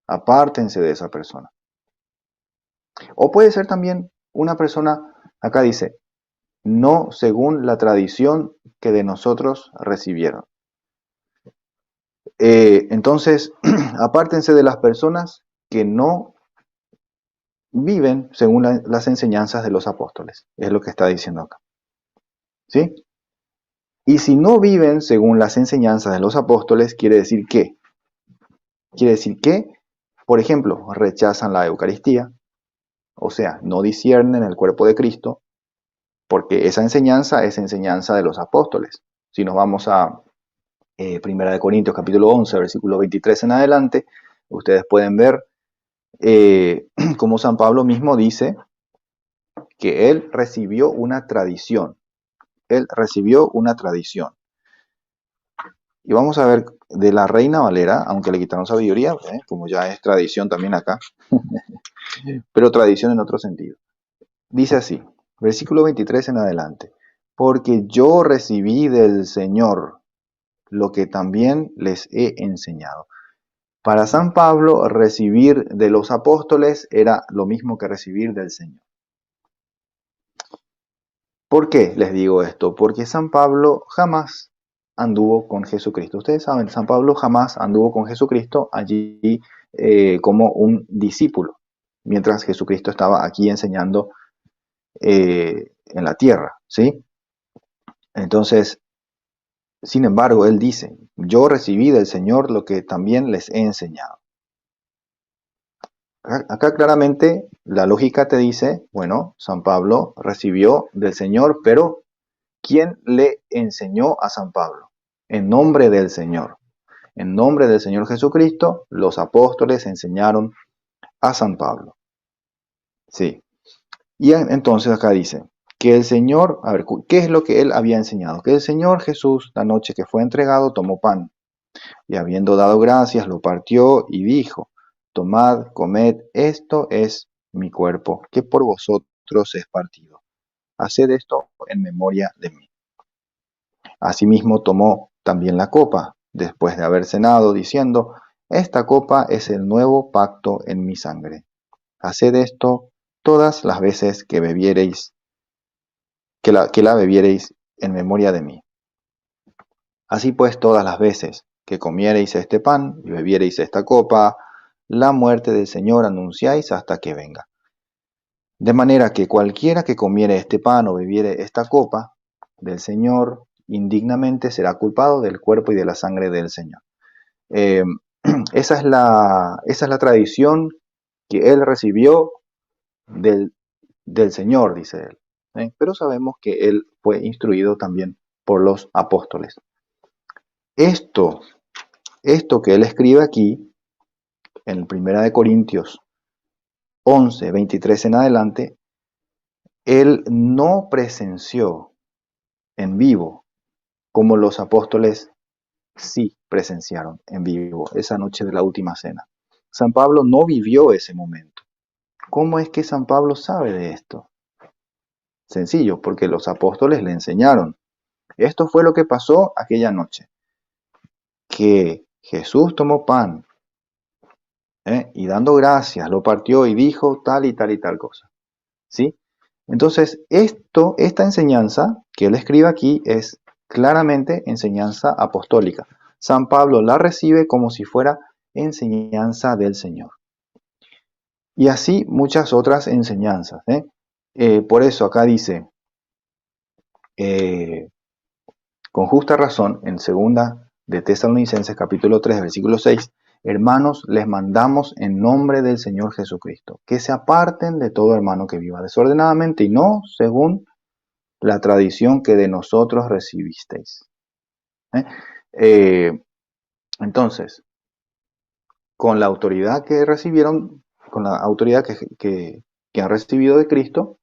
Apártense de esa persona. O puede ser también una persona, acá dice, no según la tradición que de nosotros recibieron. Entonces, apártense de las personas que no viven según las enseñanzas de los apóstoles. Es lo que está diciendo acá. ¿Sí? Y si no viven según las enseñanzas de los apóstoles, quiere decir que, por ejemplo, rechazan la Eucaristía, o sea, no disciernen el cuerpo de Cristo, porque esa enseñanza es enseñanza de los apóstoles. Si nos vamos a 1 de Corintios capítulo 11, versículo 23 en adelante, ustedes pueden ver como San Pablo mismo dice que él recibió una tradición. Él recibió una tradición. Y vamos a ver de la Reina Valera, aunque le quitaron sabiduría, como ya es tradición también acá, pero tradición en otro sentido. Dice así, versículo 23 en adelante, porque yo recibí del Señor lo que también les he enseñado. Para San Pablo, recibir de los apóstoles era lo mismo que recibir del Señor. ¿Por qué les digo esto? Porque San Pablo jamás anduvo con Jesucristo. Ustedes saben, San Pablo jamás anduvo con Jesucristo allí como un discípulo, mientras Jesucristo estaba aquí enseñando en la tierra, ¿sí? Entonces, sin embargo, él dice, yo recibí del Señor lo que también les he enseñado. Acá claramente la lógica te dice, bueno, San Pablo recibió del Señor, pero ¿quién le enseñó a San Pablo? En nombre del Señor. En nombre del Señor Jesucristo, los apóstoles enseñaron a San Pablo. Sí. Y entonces acá dice que el Señor, a ver, ¿qué es lo que él había enseñado? Que el Señor Jesús, la noche que fue entregado, tomó pan y habiendo dado gracias, lo partió y dijo, tomad, comed, esto es mi cuerpo, que por vosotros es partido. Haced esto en memoria de mí. Asimismo tomó también la copa, después de haber cenado, diciendo, esta copa es el nuevo pacto en mi sangre. Haced esto todas las veces que bebiereis, que la bebiereis en memoria de mí. Así pues, todas las veces que comiereis este pan y bebiereis esta copa, la muerte del Señor anunciáis hasta que venga. De manera que cualquiera que comiere este pan o bebiere esta copa del Señor indignamente será culpado del cuerpo y de la sangre del Señor. Eh, esa es la tradición que él recibió del Señor, dice él. Pero sabemos que él fue instruido también por los apóstoles. Esto que él escribe aquí, en 1 de Corintios 11, 23 en adelante, él no presenció en vivo como los apóstoles sí presenciaron en vivo esa noche de la última cena. San Pablo no vivió ese momento. ¿Cómo es que San Pablo sabe de esto? Sencillo, porque los apóstoles le enseñaron. Esto fue lo que pasó aquella noche. Que Jesús tomó pan y dando gracias lo partió y dijo tal y tal y tal cosa. ¿Sí? Entonces, esta enseñanza que él escribe aquí es claramente enseñanza apostólica. San Pablo la recibe como si fuera enseñanza del Señor. Y así muchas otras enseñanzas. Por eso acá dice, Con justa razón, en segunda de Tesalonicenses capítulo 3, versículo 6, hermanos, les mandamos en nombre del Señor Jesucristo, que se aparten de todo hermano que viva desordenadamente y no según la tradición que de nosotros recibisteis. Entonces, con la autoridad que recibieron, con la autoridad que han recibido de Cristo,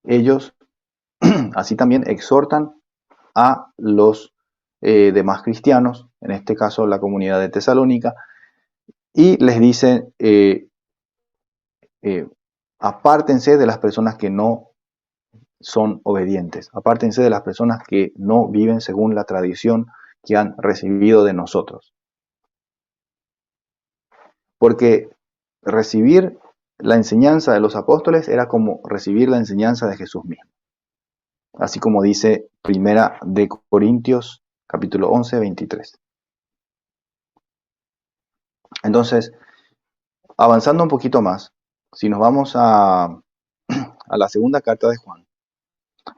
ellos así también exhortan a los demás cristianos, en este caso la comunidad de Tesalónica, y les dicen, apártense de las personas que no son obedientes, apártense de las personas que no viven según la tradición que han recibido de nosotros. Porque recibir la enseñanza de los apóstoles era como recibir la enseñanza de Jesús mismo. Así como dice Primera de Corintios, capítulo 11, 23. Entonces, avanzando un poquito más, si nos vamos a la segunda carta de Juan,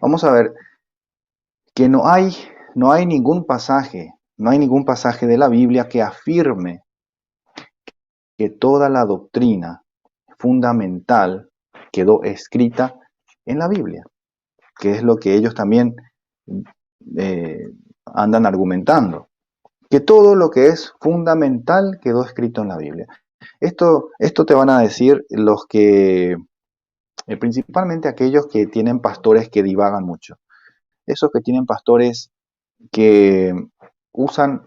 vamos a ver que no hay ningún pasaje de la Biblia que afirme que toda la doctrina fundamental quedó escrita en la Biblia, que es lo que ellos también andan argumentando, que todo lo que es fundamental quedó escrito en la Biblia. Esto te van a decir los que, principalmente aquellos que tienen pastores que divagan mucho, esos que tienen pastores que usan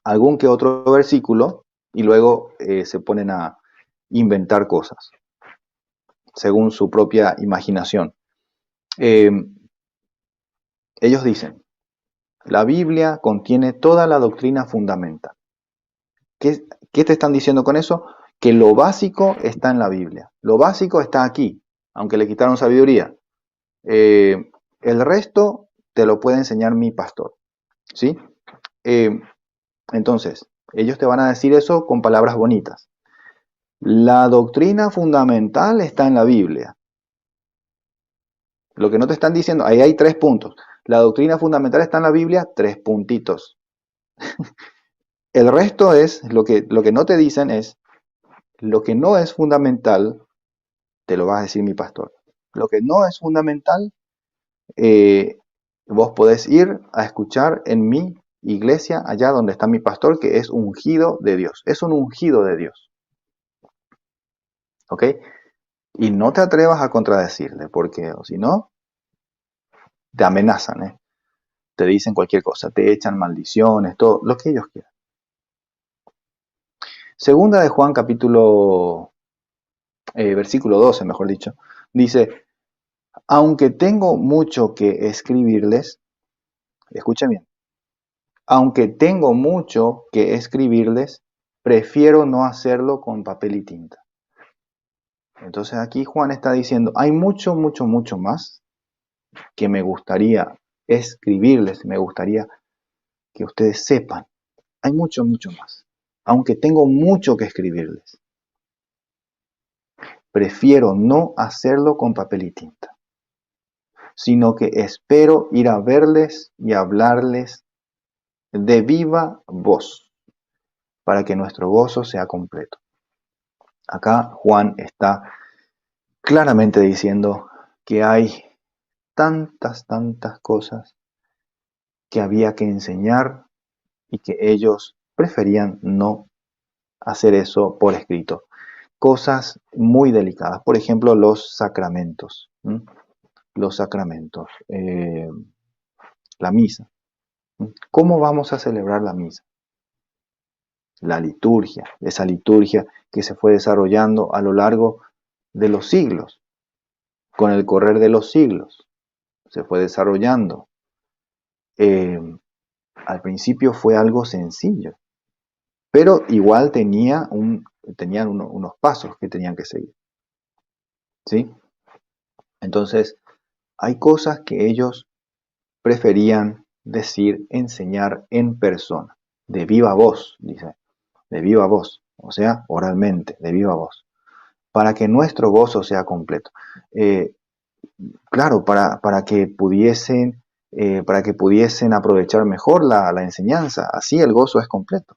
algún que otro versículo y luego se ponen a inventar cosas según su propia imaginación. Ellos dicen, la Biblia contiene toda la doctrina fundamental. ¿Qué te están diciendo con eso? Que lo básico está en la Biblia. Lo básico está aquí, aunque le quitaron sabiduría. El resto te lo puede enseñar mi pastor. ¿Sí? Entonces, ellos te van a decir eso con palabras bonitas. La doctrina fundamental está en la Biblia. Lo que no te están diciendo, ahí hay 3 puntos. La doctrina fundamental está en la Biblia, 3 puntitos. El resto es, lo que no te dicen es, lo que no es fundamental, te lo va a decir mi pastor. Lo que no es fundamental, vos podés ir a escuchar en mi iglesia, allá donde está mi pastor, que es ungido de Dios. Es un ungido de Dios. ¿Ok? Y no te atrevas a contradecirle, porque o si no, te amenazan, te dicen cualquier cosa, te echan maldiciones, todo lo que ellos quieran. Segunda de Juan, capítulo, versículo 12, mejor dicho, dice, aunque tengo mucho que escribirles, escuchen bien, aunque tengo mucho que escribirles, prefiero no hacerlo con papel y tinta. Entonces aquí Juan está diciendo, hay mucho, mucho, mucho más que me gustaría escribirles, me gustaría que ustedes sepan. Hay mucho, mucho más. Aunque tengo mucho que escribirles, prefiero no hacerlo con papel y tinta, sino que espero ir a verles y hablarles de viva voz, para que nuestro gozo sea completo. Acá Juan está claramente diciendo que hay tantas, tantas cosas que había que enseñar y que ellos preferían no hacer eso por escrito. Cosas muy delicadas, por ejemplo, los sacramentos. Los sacramentos, la misa. ¿Cómo vamos a celebrar la misa? La liturgia, esa liturgia que se fue desarrollando a lo largo de los siglos, con el correr de los siglos, se fue desarrollando. Al principio fue algo sencillo, pero igual tenían unos pasos que tenían que seguir. ¿Sí? Entonces, hay cosas que ellos preferían decir, enseñar en persona, de viva voz, dice, de viva voz, o sea, oralmente, de viva voz, para que nuestro gozo sea completo. Claro, para que pudiesen para que pudiesen aprovechar mejor la enseñanza. Así el gozo es completo.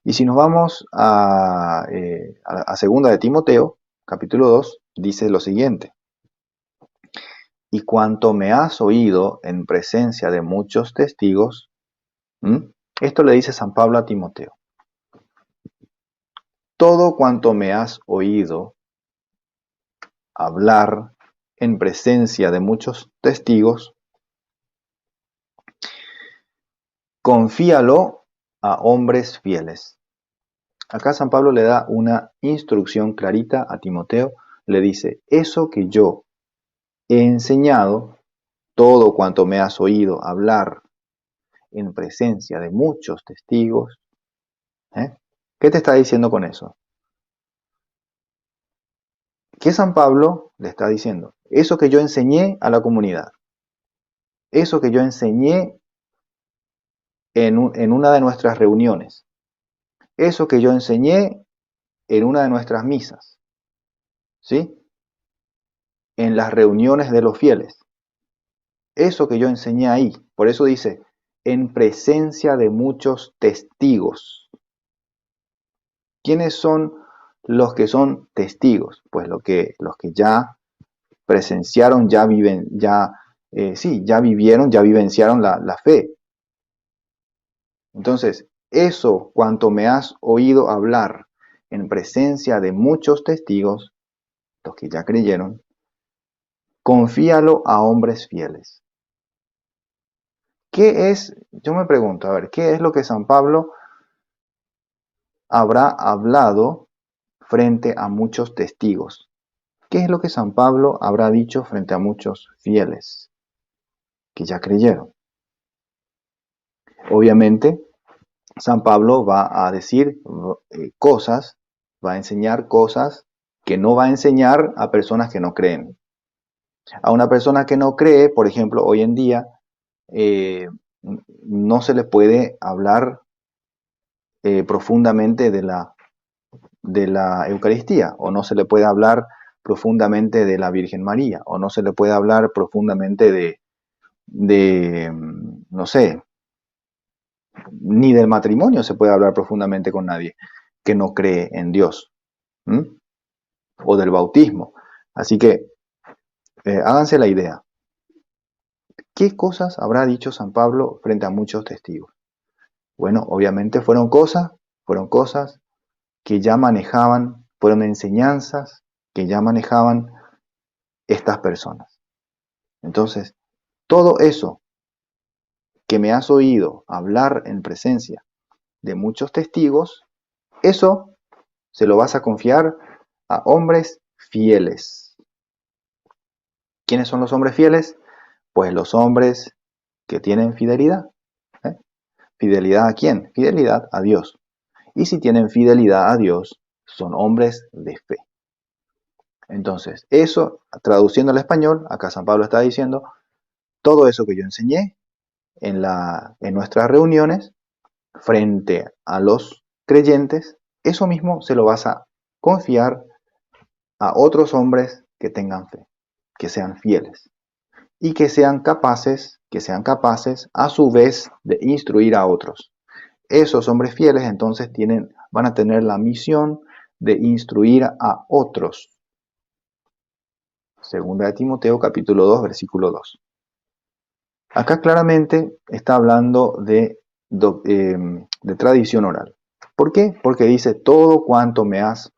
Y si nos vamos a segunda de Timoteo, capítulo 2, dice lo siguiente: y cuanto me has oído en presencia de muchos testigos, esto le dice San Pablo a Timoteo, todo cuanto me has oído hablar en presencia de muchos testigos, confíalo a hombres fieles. Acá San Pablo le da una instrucción clarita a Timoteo, le dice, eso que yo he enseñado, todo cuanto me has oído hablar en presencia de muchos testigos, ¿qué te está diciendo con eso? ¿Qué San Pablo le está diciendo? Eso que yo enseñé a la comunidad, eso que yo enseñé en una de nuestras reuniones, eso que yo enseñé en una de nuestras misas, ¿sí? En las reuniones de los fieles, eso que yo enseñé ahí, por eso dice, en presencia de muchos testigos. ¿Quiénes son los que son testigos? Pues los que ya presenciaron, ya viven, ya vivieron, ya vivenciaron la fe. Entonces, eso cuanto me has oído hablar en presencia de muchos testigos, los que ya creyeron, confíalo a hombres fieles. ¿Qué es? Yo me pregunto, a ver, ¿qué es lo que San Pablo habrá hablado frente a muchos testigos? ¿Qué es lo que San Pablo habrá dicho frente a muchos fieles que ya creyeron? Obviamente, San Pablo va a decir cosas, va a enseñar cosas que no va a enseñar a personas que no creen. A una persona que no cree, por ejemplo, hoy en día, no se le puede hablar profundamente de la Eucaristía, o no se le puede hablar profundamente de la Virgen María, o no se le puede hablar profundamente no sé, ni del matrimonio se puede hablar profundamente con nadie que no cree en Dios, o del bautismo. Así que háganse la idea. ¿Qué cosas habrá dicho San Pablo frente a muchos testigos? Bueno, obviamente fueron cosas que ya manejaban, fueron enseñanzas que ya manejaban estas personas. Entonces, todo eso que me has oído hablar en presencia de muchos testigos, eso se lo vas a confiar a hombres fieles. ¿Quiénes son los hombres fieles? Pues los hombres que tienen fidelidad. ¿Fidelidad a quién? Fidelidad a Dios. Y si tienen fidelidad a Dios, son hombres de fe. Entonces, eso, traduciendo al español, acá San Pablo está diciendo, todo eso que yo enseñé en nuestras reuniones, frente a los creyentes, eso mismo se lo vas a confiar a otros hombres que tengan fe, que sean fieles y que sean capaces a su vez de instruir a otros. Esos hombres fieles entonces van a tener la misión de instruir a otros. Segunda de Timoteo, capítulo 2, versículo 2. Acá claramente está hablando de tradición oral. ¿Por qué? Porque dice todo cuanto me has,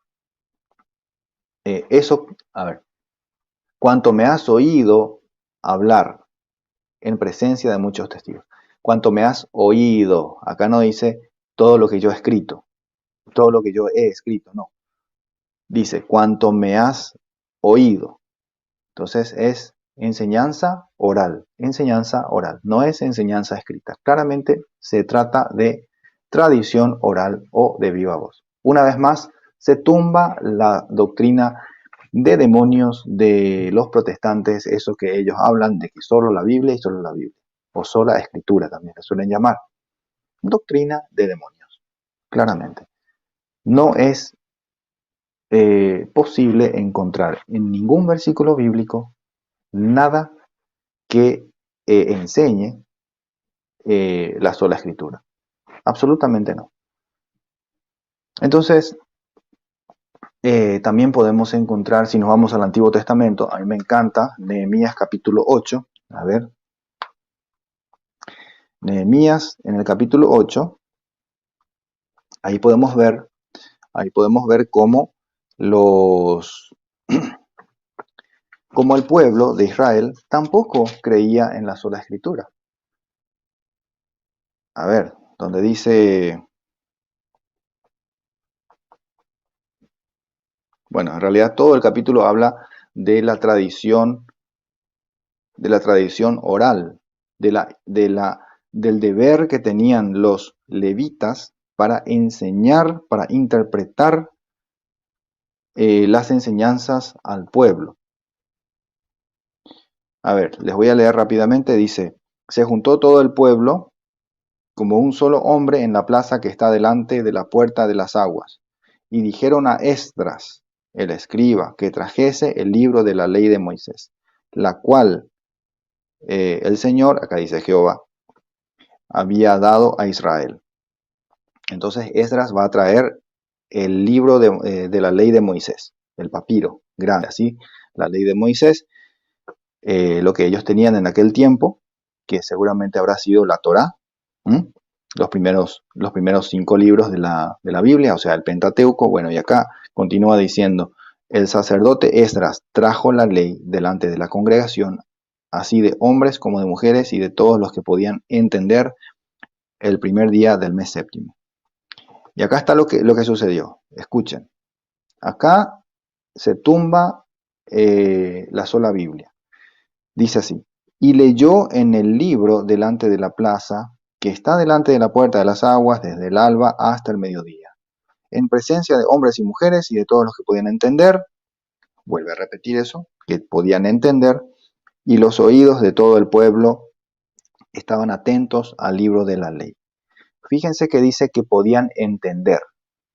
cuanto me has oído hablar en presencia de muchos testigos. Cuanto me has oído, acá no dice todo lo que yo he escrito, todo lo que yo he escrito, no. Dice cuanto me has oído. Entonces es enseñanza oral, no es enseñanza escrita. Claramente se trata de tradición oral o de viva voz. Una vez más, se tumba la doctrina de demonios de los protestantes, eso que ellos hablan de que solo la Biblia y solo la Biblia, o sola escritura también le suelen llamar. Doctrina de demonios, claramente. No es posible encontrar en ningún versículo bíblico nada que enseñe la sola escritura. Absolutamente no. Entonces, también podemos encontrar, si nos vamos al Antiguo Testamento, a mí me encanta Nehemías capítulo 8. A ver, Nehemías en el capítulo 8, ahí podemos ver cómo como el pueblo de Israel tampoco creía en la sola escritura. A ver, donde dice, bueno, en realidad todo el capítulo habla de la tradición oral, del deber que tenían los levitas para enseñar, para interpretar las enseñanzas al pueblo. A ver, les voy a leer rápidamente. Dice, se juntó todo el pueblo como un solo hombre en la plaza que está delante de la puerta de las aguas, y dijeron a Esdras, el escriba, que trajese el libro de la ley de Moisés, la cual el Señor, acá dice Jehová, había dado a Israel. Entonces Esdras va a traer el libro de la ley de Moisés, el papiro grande, así, la ley de Moisés, lo que ellos tenían en aquel tiempo, que seguramente habrá sido la Torá, los primeros 5 libros de la Biblia, o sea, el Pentateuco. Bueno, y acá continúa diciendo, el sacerdote Esdras trajo la ley delante de la congregación, así de hombres como de mujeres y de todos los que podían entender, el primer día del mes séptimo. Y acá está lo que sucedió. Escuchen, acá se tumba la sola Biblia. Dice así, y leyó en el libro delante de la plaza, que está delante de la puerta de las aguas, desde el alba hasta el mediodía, en presencia de hombres y mujeres y de todos los que podían entender. Vuelve a repetir eso, que podían entender, y los oídos de todo el pueblo estaban atentos al libro de la ley. Fíjense que dice que podían entender,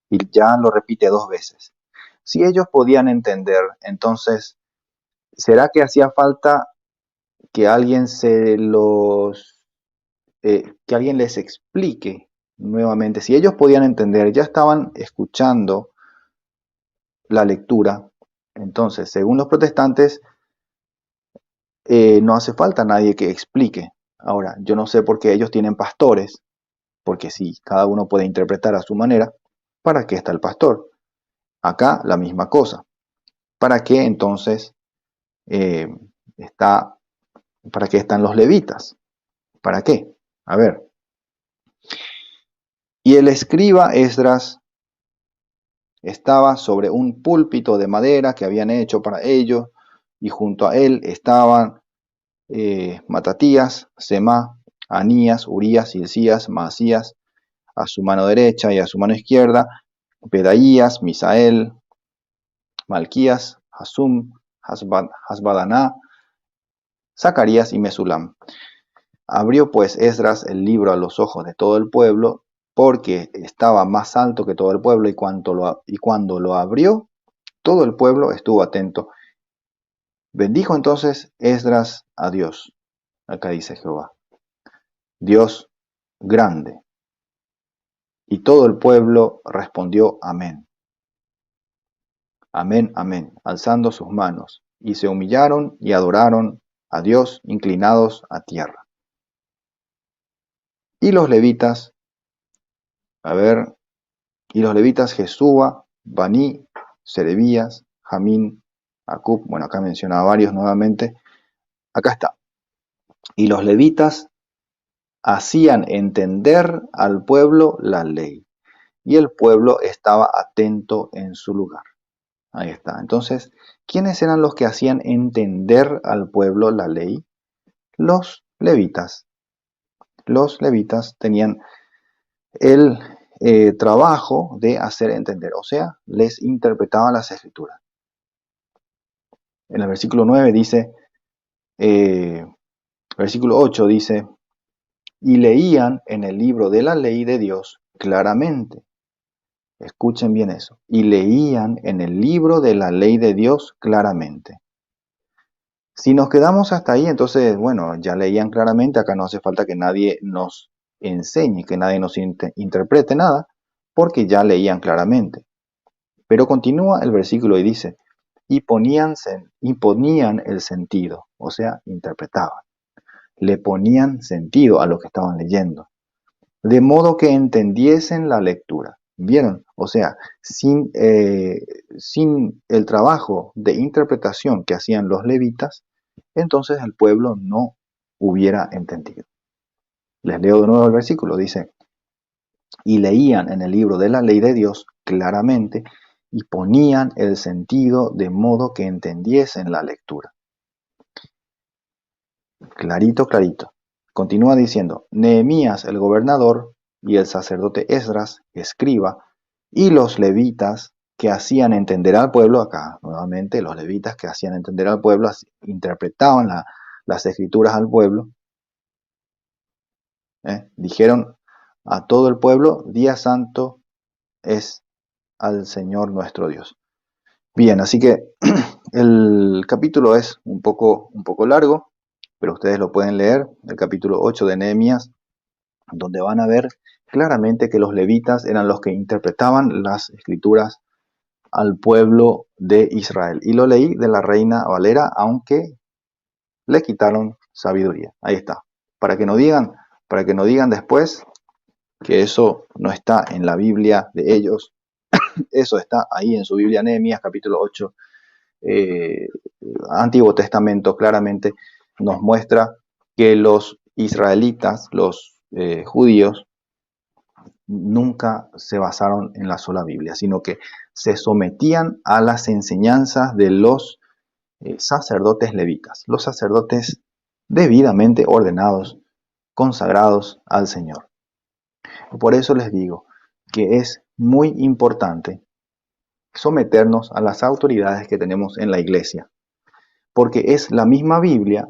y ya lo repite 2 veces. Si ellos podían entender, entonces, ¿será que hacía falta que alguien que alguien les explique nuevamente? Si ellos podían entender, ya estaban escuchando la lectura, entonces, según los protestantes, no hace falta nadie que explique. Ahora, yo no sé por qué ellos tienen pastores, porque si cada uno puede interpretar a su manera, ¿para qué está el pastor? Acá la misma cosa. ¿Para qué entonces eh, para qué están los levitas? ¿Para qué? A ver. Y el escriba Esdras estaba sobre un púlpito de madera que habían hecho para ellos, y junto a él estaban Matatías, Semá, Anías, Urías, Hilcías, Maasías, a su mano derecha, y a su mano izquierda Pedaías, Misael, Malquías, Hasum, Hasbadaná, Zacarías y Mesulam. Abrió pues Esdras el libro a los ojos de todo el pueblo, porque estaba más alto que todo el pueblo, y cuando lo abrió, todo el pueblo estuvo atento. Bendijo entonces Esdras a Dios. Acá dice Jehová, Dios grande. Y todo el pueblo respondió amén. Amén, amén, alzando sus manos, y se humillaron y adoraron a Dios inclinados a tierra. Y los levitas, Jesúa, Baní, Serebías, Jamín, Acub, bueno, acá menciona varios nuevamente. Acá está. Y los levitas hacían entender al pueblo la ley, y el pueblo estaba atento en su lugar. Ahí está. Entonces, ¿quiénes eran los que hacían entender al pueblo la ley? Los levitas. Los levitas tenían el trabajo de hacer entender, o sea, les interpretaban las escrituras. En el versículo 9 dice, versículo 8 dice, y leían en el libro de la ley de Dios claramente. Escuchen bien eso. Y leían en el libro de la ley de Dios claramente. Si nos quedamos hasta ahí, entonces, bueno, ya leían claramente, acá no hace falta que nadie nos enseñe, que nadie nos interprete nada, porque ya leían claramente. Pero continúa el versículo y dice, y ponían el sentido, o sea, interpretaban, le ponían sentido a lo que estaban leyendo, de modo que entendiesen la lectura. ¿Vieron? O sea, sin el trabajo de interpretación que hacían los levitas, entonces el pueblo no hubiera entendido. Les leo de nuevo el versículo, dice, y leían en el libro de la ley de Dios claramente y ponían el sentido de modo que entendiesen la lectura. Clarito, clarito. Continúa diciendo, Nehemías el gobernador y el sacerdote Esdras, escriba, y los levitas que hacían entender al pueblo, acá nuevamente los levitas que hacían entender al pueblo, interpretaban las escrituras al pueblo, dijeron a todo el pueblo, día santo es al Señor nuestro Dios. Bien, así que el capítulo es un poco largo, pero ustedes lo pueden leer, el capítulo 8 de Nehemías, donde van a ver claramente que los levitas eran los que interpretaban las escrituras al pueblo de Israel. Y lo leí de la Reina Valera, aunque le quitaron sabiduría. Ahí está. Para que no digan después que eso no está en la Biblia de ellos. Eso está ahí en su Biblia, Nehemías capítulo 8. Antiguo Testamento claramente nos muestra que los israelitas, los judíos, nunca se basaron en la sola Biblia, sino que se sometían a las enseñanzas de los sacerdotes levitas, los sacerdotes debidamente ordenados, consagrados al Señor. Por eso les digo que es muy importante someternos a las autoridades que tenemos en la iglesia, porque es la misma Biblia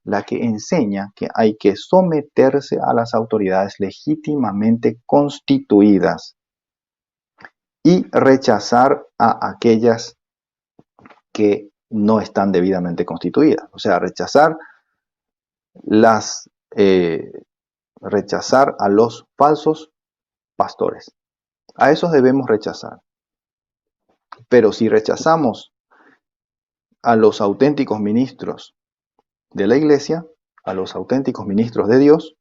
la que enseña que hay que someterse a las autoridades legítimamente constituidas y rechazar a aquellas que no están debidamente constituidas. O sea, las, eh, rechazar a los falsos pastores. A esos debemos rechazar. Pero si rechazamos a los auténticos ministros de la iglesia, a los auténticos ministros de Dios,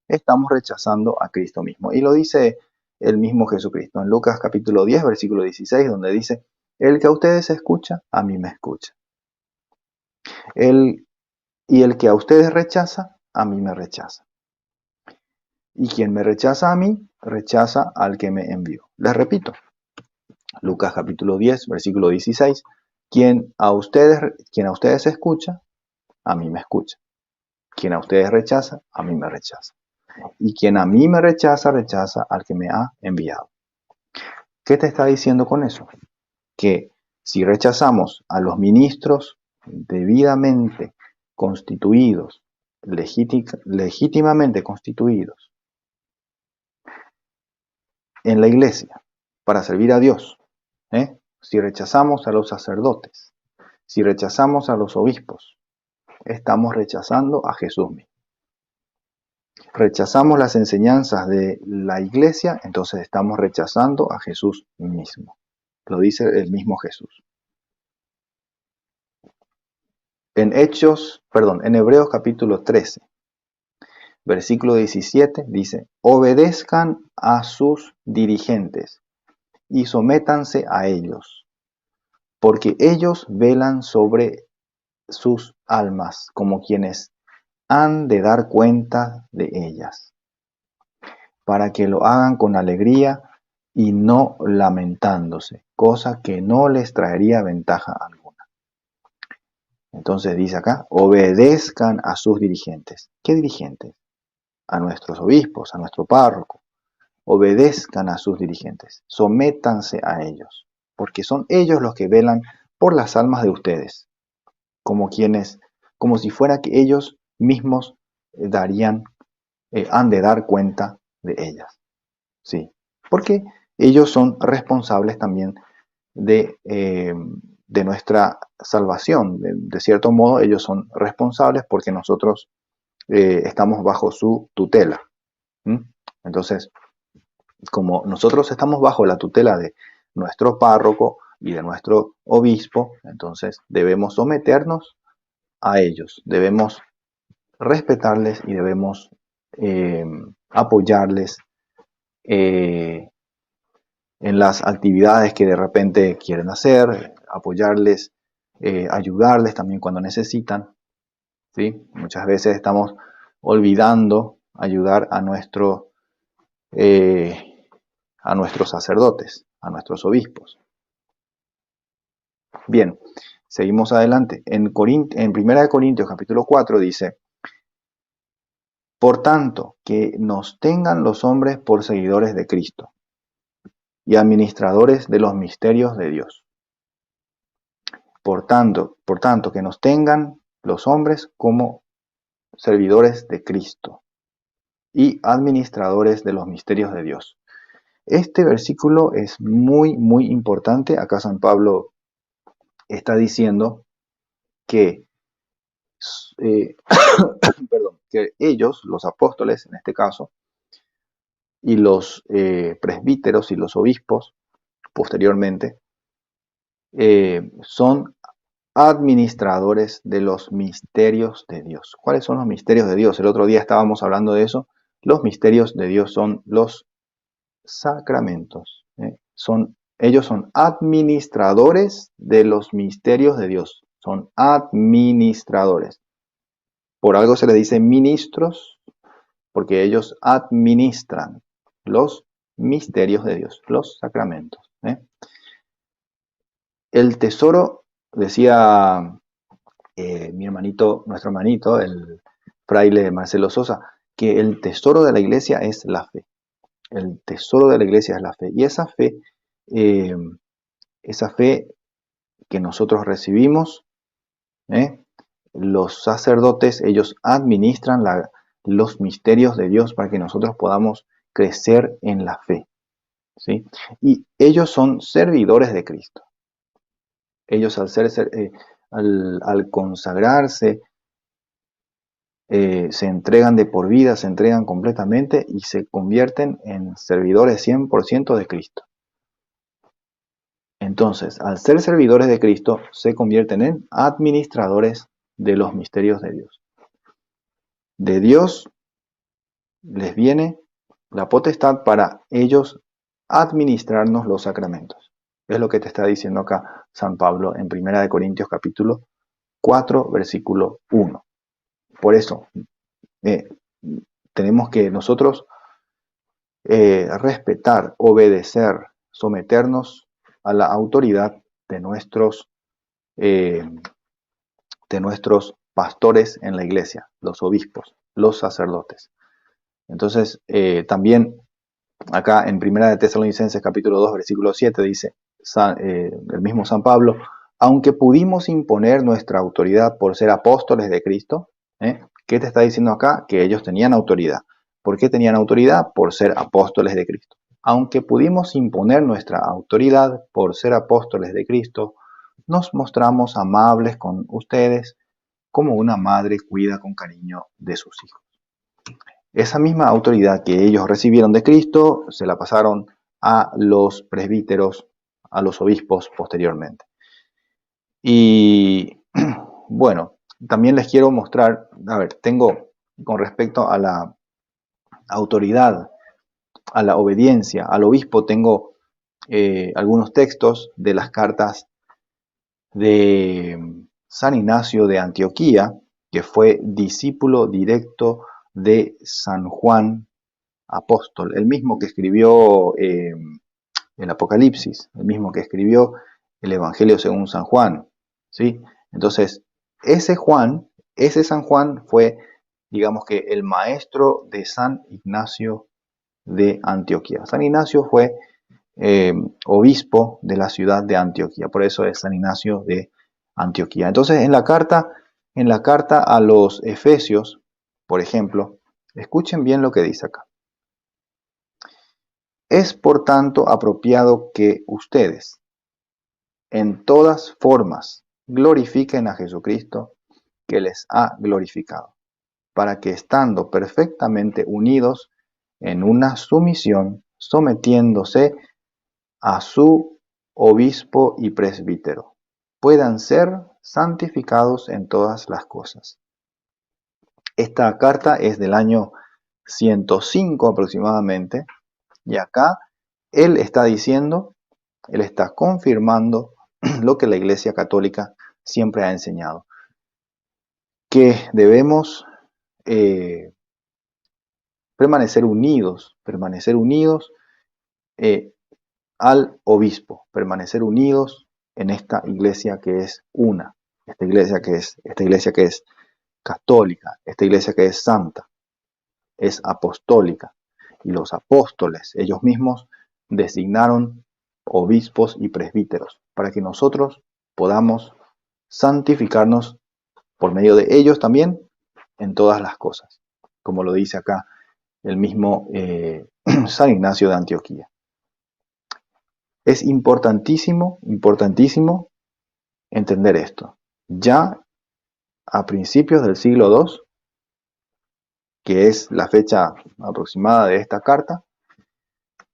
estamos rechazando a Cristo mismo. Y lo dice el mismo Jesucristo en Lucas capítulo 10, versículo 16, donde dice, el que a ustedes escucha, a mí me escucha. Y el que a ustedes rechaza, a mí me rechaza. Y quien me rechaza a mí, rechaza al que me envió. Les repito, Lucas capítulo 10, versículo 16, quien a ustedes escucha, a mí me escucha. Quien a ustedes rechaza, a mí me rechaza. Y quien a mí me rechaza, rechaza al que me ha enviado. ¿Qué te está diciendo con eso? Que si rechazamos a los ministros debidamente constituidos, legítimamente constituidos en la iglesia para servir a Dios, si rechazamos a los sacerdotes, si rechazamos a los obispos, estamos rechazando a Jesús mismo. Rechazamos las enseñanzas de la iglesia, entonces estamos rechazando a Jesús mismo. Lo dice el mismo Jesús. En Hebreos capítulo 13, versículo 17 dice, obedezcan a sus dirigentes y sométanse a ellos, porque ellos velan sobre sus almas como quienes han de dar cuenta de ellas, para que lo hagan con alegría y no lamentándose, cosa que no les traería ventaja alguna. Entonces dice acá, obedezcan a sus dirigentes. ¿Qué dirigentes? A nuestros obispos, a nuestro párroco. Obedezcan a sus dirigentes, sométanse a ellos, porque son ellos los que velan por las almas de ustedes, como si fuera que ellos mismos han de dar cuenta de ellas. Sí, porque ellos son responsables también de de nuestra salvación. De cierto modo, ellos son responsables porque nosotros estamos bajo su tutela. Entonces, como nosotros estamos bajo la tutela de nuestro párroco y de nuestro obispo, entonces debemos someternos a ellos, debemos respetarles y debemos apoyarles en las actividades que de repente quieren hacer, apoyarles, ayudarles también cuando necesitan, ¿sí? Muchas veces estamos olvidando ayudar a nuestros sacerdotes, a nuestros obispos. Bien, seguimos adelante. En 1 Corintios capítulo 4 dice: por tanto, que nos tengan los hombres por seguidores de Cristo y administradores de los misterios de Dios. Por tanto, que nos tengan los hombres como servidores de Cristo y administradores de los misterios de Dios. Este versículo es muy, muy importante. Acá San Pablo está diciendo que, que ellos, los apóstoles en este caso, y los presbíteros y los obispos, posteriormente, son administradores de los misterios de Dios. ¿Cuáles son los misterios de Dios? El otro día estábamos hablando de eso. Los misterios de Dios son los sacramentos. Ellos son administradores de los misterios de Dios. Son administradores. Por algo se les dice ministros, porque ellos administran los misterios de Dios, los sacramentos. El tesoro, decía nuestro hermanito, el fraile Marcelo Sosa, que el tesoro de la iglesia es la fe. El tesoro de la iglesia es la fe. Y esa fe que nosotros recibimos, los sacerdotes, ellos administran los misterios de Dios para que nosotros podamos crecer en la fe. ¿Sí? Y ellos son servidores de Cristo. Ellos al consagrarse, se entregan de por vida, se entregan completamente y se convierten en servidores 100% de Cristo. Entonces, al ser servidores de Cristo, se convierten en administradores de los misterios de Dios. De Dios les viene la potestad para ellos administrarnos los sacramentos. Es lo que te está diciendo acá San Pablo en 1 Corintios capítulo 4, versículo 1. Por eso, tenemos que nosotros respetar, obedecer, someternos a la autoridad de nuestros pastores en la iglesia, los obispos, los sacerdotes. Entonces, también acá en 1 Tesalonicenses capítulo 2, versículo 7 dice el mismo San Pablo: aunque pudimos imponer nuestra autoridad por ser apóstoles de Cristo, ¿qué te está diciendo acá? Que ellos tenían autoridad. ¿Por qué tenían autoridad? Por ser apóstoles de Cristo. Aunque pudimos imponer nuestra autoridad por ser apóstoles de Cristo, nos mostramos amables con ustedes como una madre cuida con cariño de sus hijos. Esa misma autoridad que ellos recibieron de Cristo se la pasaron a los presbíteros, a los obispos posteriormente. Y bueno, también les quiero mostrar, tengo con respecto a la autoridad, a la obediencia, al obispo, tengo algunos textos de las cartas de San Ignacio de Antioquía, que fue discípulo directo de San Juan Apóstol, el mismo que escribió el Apocalipsis, el mismo que escribió el Evangelio según San Juan, ¿sí? Entonces, ese San Juan fue, digamos que el maestro de San Ignacio de Antioquía. San Ignacio fue obispo de la ciudad de Antioquía, por eso es San Ignacio de Antioquía. Entonces, en la carta a los Efesios, por ejemplo, escuchen bien lo que dice acá. Es por tanto apropiado que ustedes, en todas formas glorifiquen a Jesucristo que les ha glorificado, para que estando perfectamente unidos en una sumisión, sometiéndose a su obispo y presbítero, puedan ser santificados en todas las cosas. Esta carta es del año 105 aproximadamente, y acá él está diciendo, él está confirmando lo que la Iglesia Católica siempre ha enseñado, que debemos permanecer unidos al obispo, permanecer unidos en esta iglesia que es una, esta iglesia que es católica, esta iglesia que es santa, es apostólica. Y los apóstoles, ellos mismos designaron obispos y presbíteros para que nosotros podamos santificarnos por medio de ellos también en todas las cosas, como lo dice acá el mismo San Ignacio de Antioquía. Es importantísimo entender esto. Ya a principios del siglo II, que es la fecha aproximada de esta carta,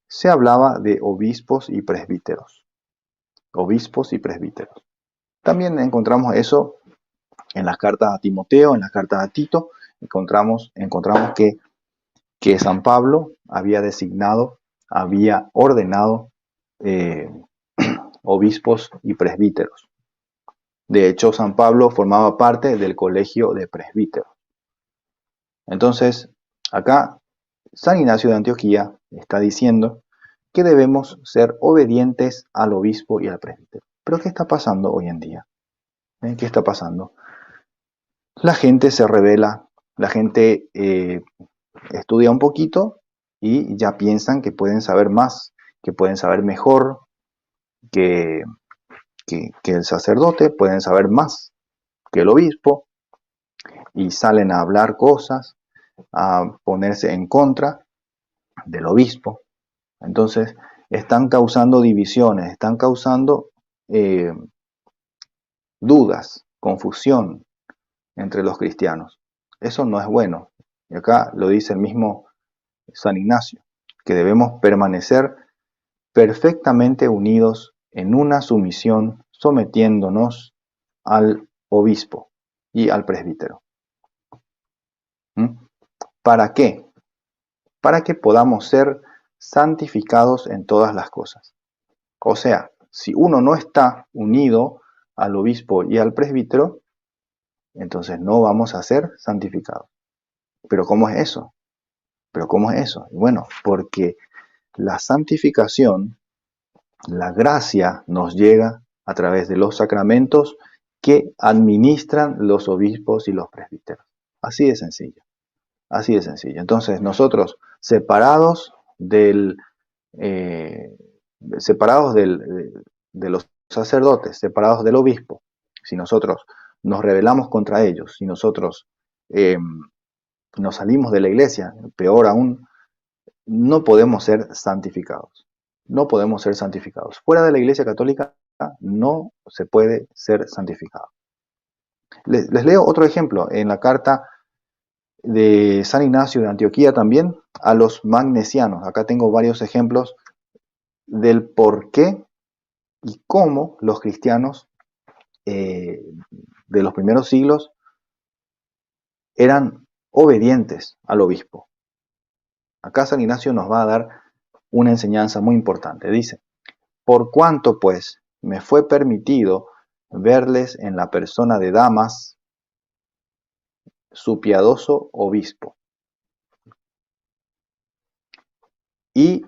se hablaba de obispos y presbíteros. Obispos y presbíteros. También encontramos eso en las cartas a Timoteo, en las cartas a Tito. Encontramos que San Pablo había designado, había ordenado obispos y presbíteros. De hecho, San Pablo formaba parte del colegio de presbíteros. Entonces, acá San Ignacio de Antioquía está diciendo que debemos ser obedientes al obispo y al presbítero. Pero ¿qué está pasando hoy en día? ¿Qué está pasando? La gente se revela, la gente estudia un poquito y ya piensan que pueden saber más, que pueden saber mejor que el sacerdote, pueden saber más que el obispo, y salen a hablar cosas, a ponerse en contra del obispo. Entonces están causando divisiones, están causando dudas, confusión entre los cristianos. Eso no es bueno. Y acá lo dice el mismo San Ignacio, que debemos permanecer perfectamente unidos en una sumisión, sometiéndonos al obispo y al presbítero. ¿Para qué? Para que podamos ser santificados en todas las cosas. O sea, si uno no está unido al obispo y al presbítero, entonces no vamos a ser santificados. ¿Pero cómo es eso? Bueno, porque la santificación, la gracia nos llega a través de los sacramentos que administran los obispos y los presbíteros. Así de sencillo. Así de sencillo. Entonces, nosotros separados de los sacerdotes, separados del obispo, si nosotros nos rebelamos contra ellos, si nosotros nos salimos de la iglesia, peor aún, no podemos ser santificados. No podemos ser santificados. Fuera de la Iglesia Católica no se puede ser santificado. Les leo otro ejemplo en la carta de San Ignacio de Antioquía también a los magnesianos. Acá tengo varios ejemplos del por qué y cómo los cristianos de los primeros siglos eran obedientes al obispo. Acá San Ignacio nos va a dar una enseñanza muy importante. Dice: por cuanto pues me fue permitido verles en la persona de Damas, su piadoso obispo, y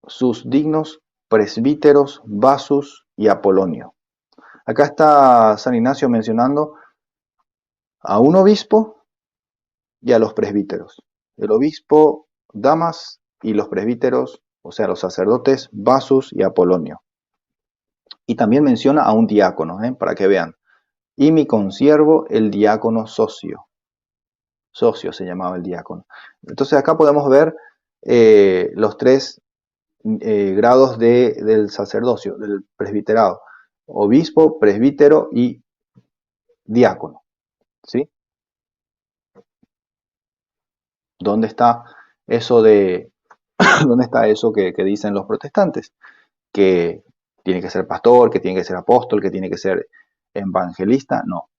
sus dignos presbíteros Vasus y Apolonio. Acá está San Ignacio mencionando a un obispo y a los presbíteros. El obispo Damas y los presbíteros, o sea, los sacerdotes Vasus y Apolonio. Y también menciona a un diácono, para que vean. Y mi consiervo, el diácono Socio. Socio se llamaba el diácono. Entonces acá podemos ver los tres grados del sacerdocio, del presbiterado: obispo, presbítero y diácono. ¿Sí? ¿Dónde está eso dónde está eso que dicen los protestantes? Que tiene que ser pastor, que tiene que ser apóstol, que tiene que ser evangelista. No.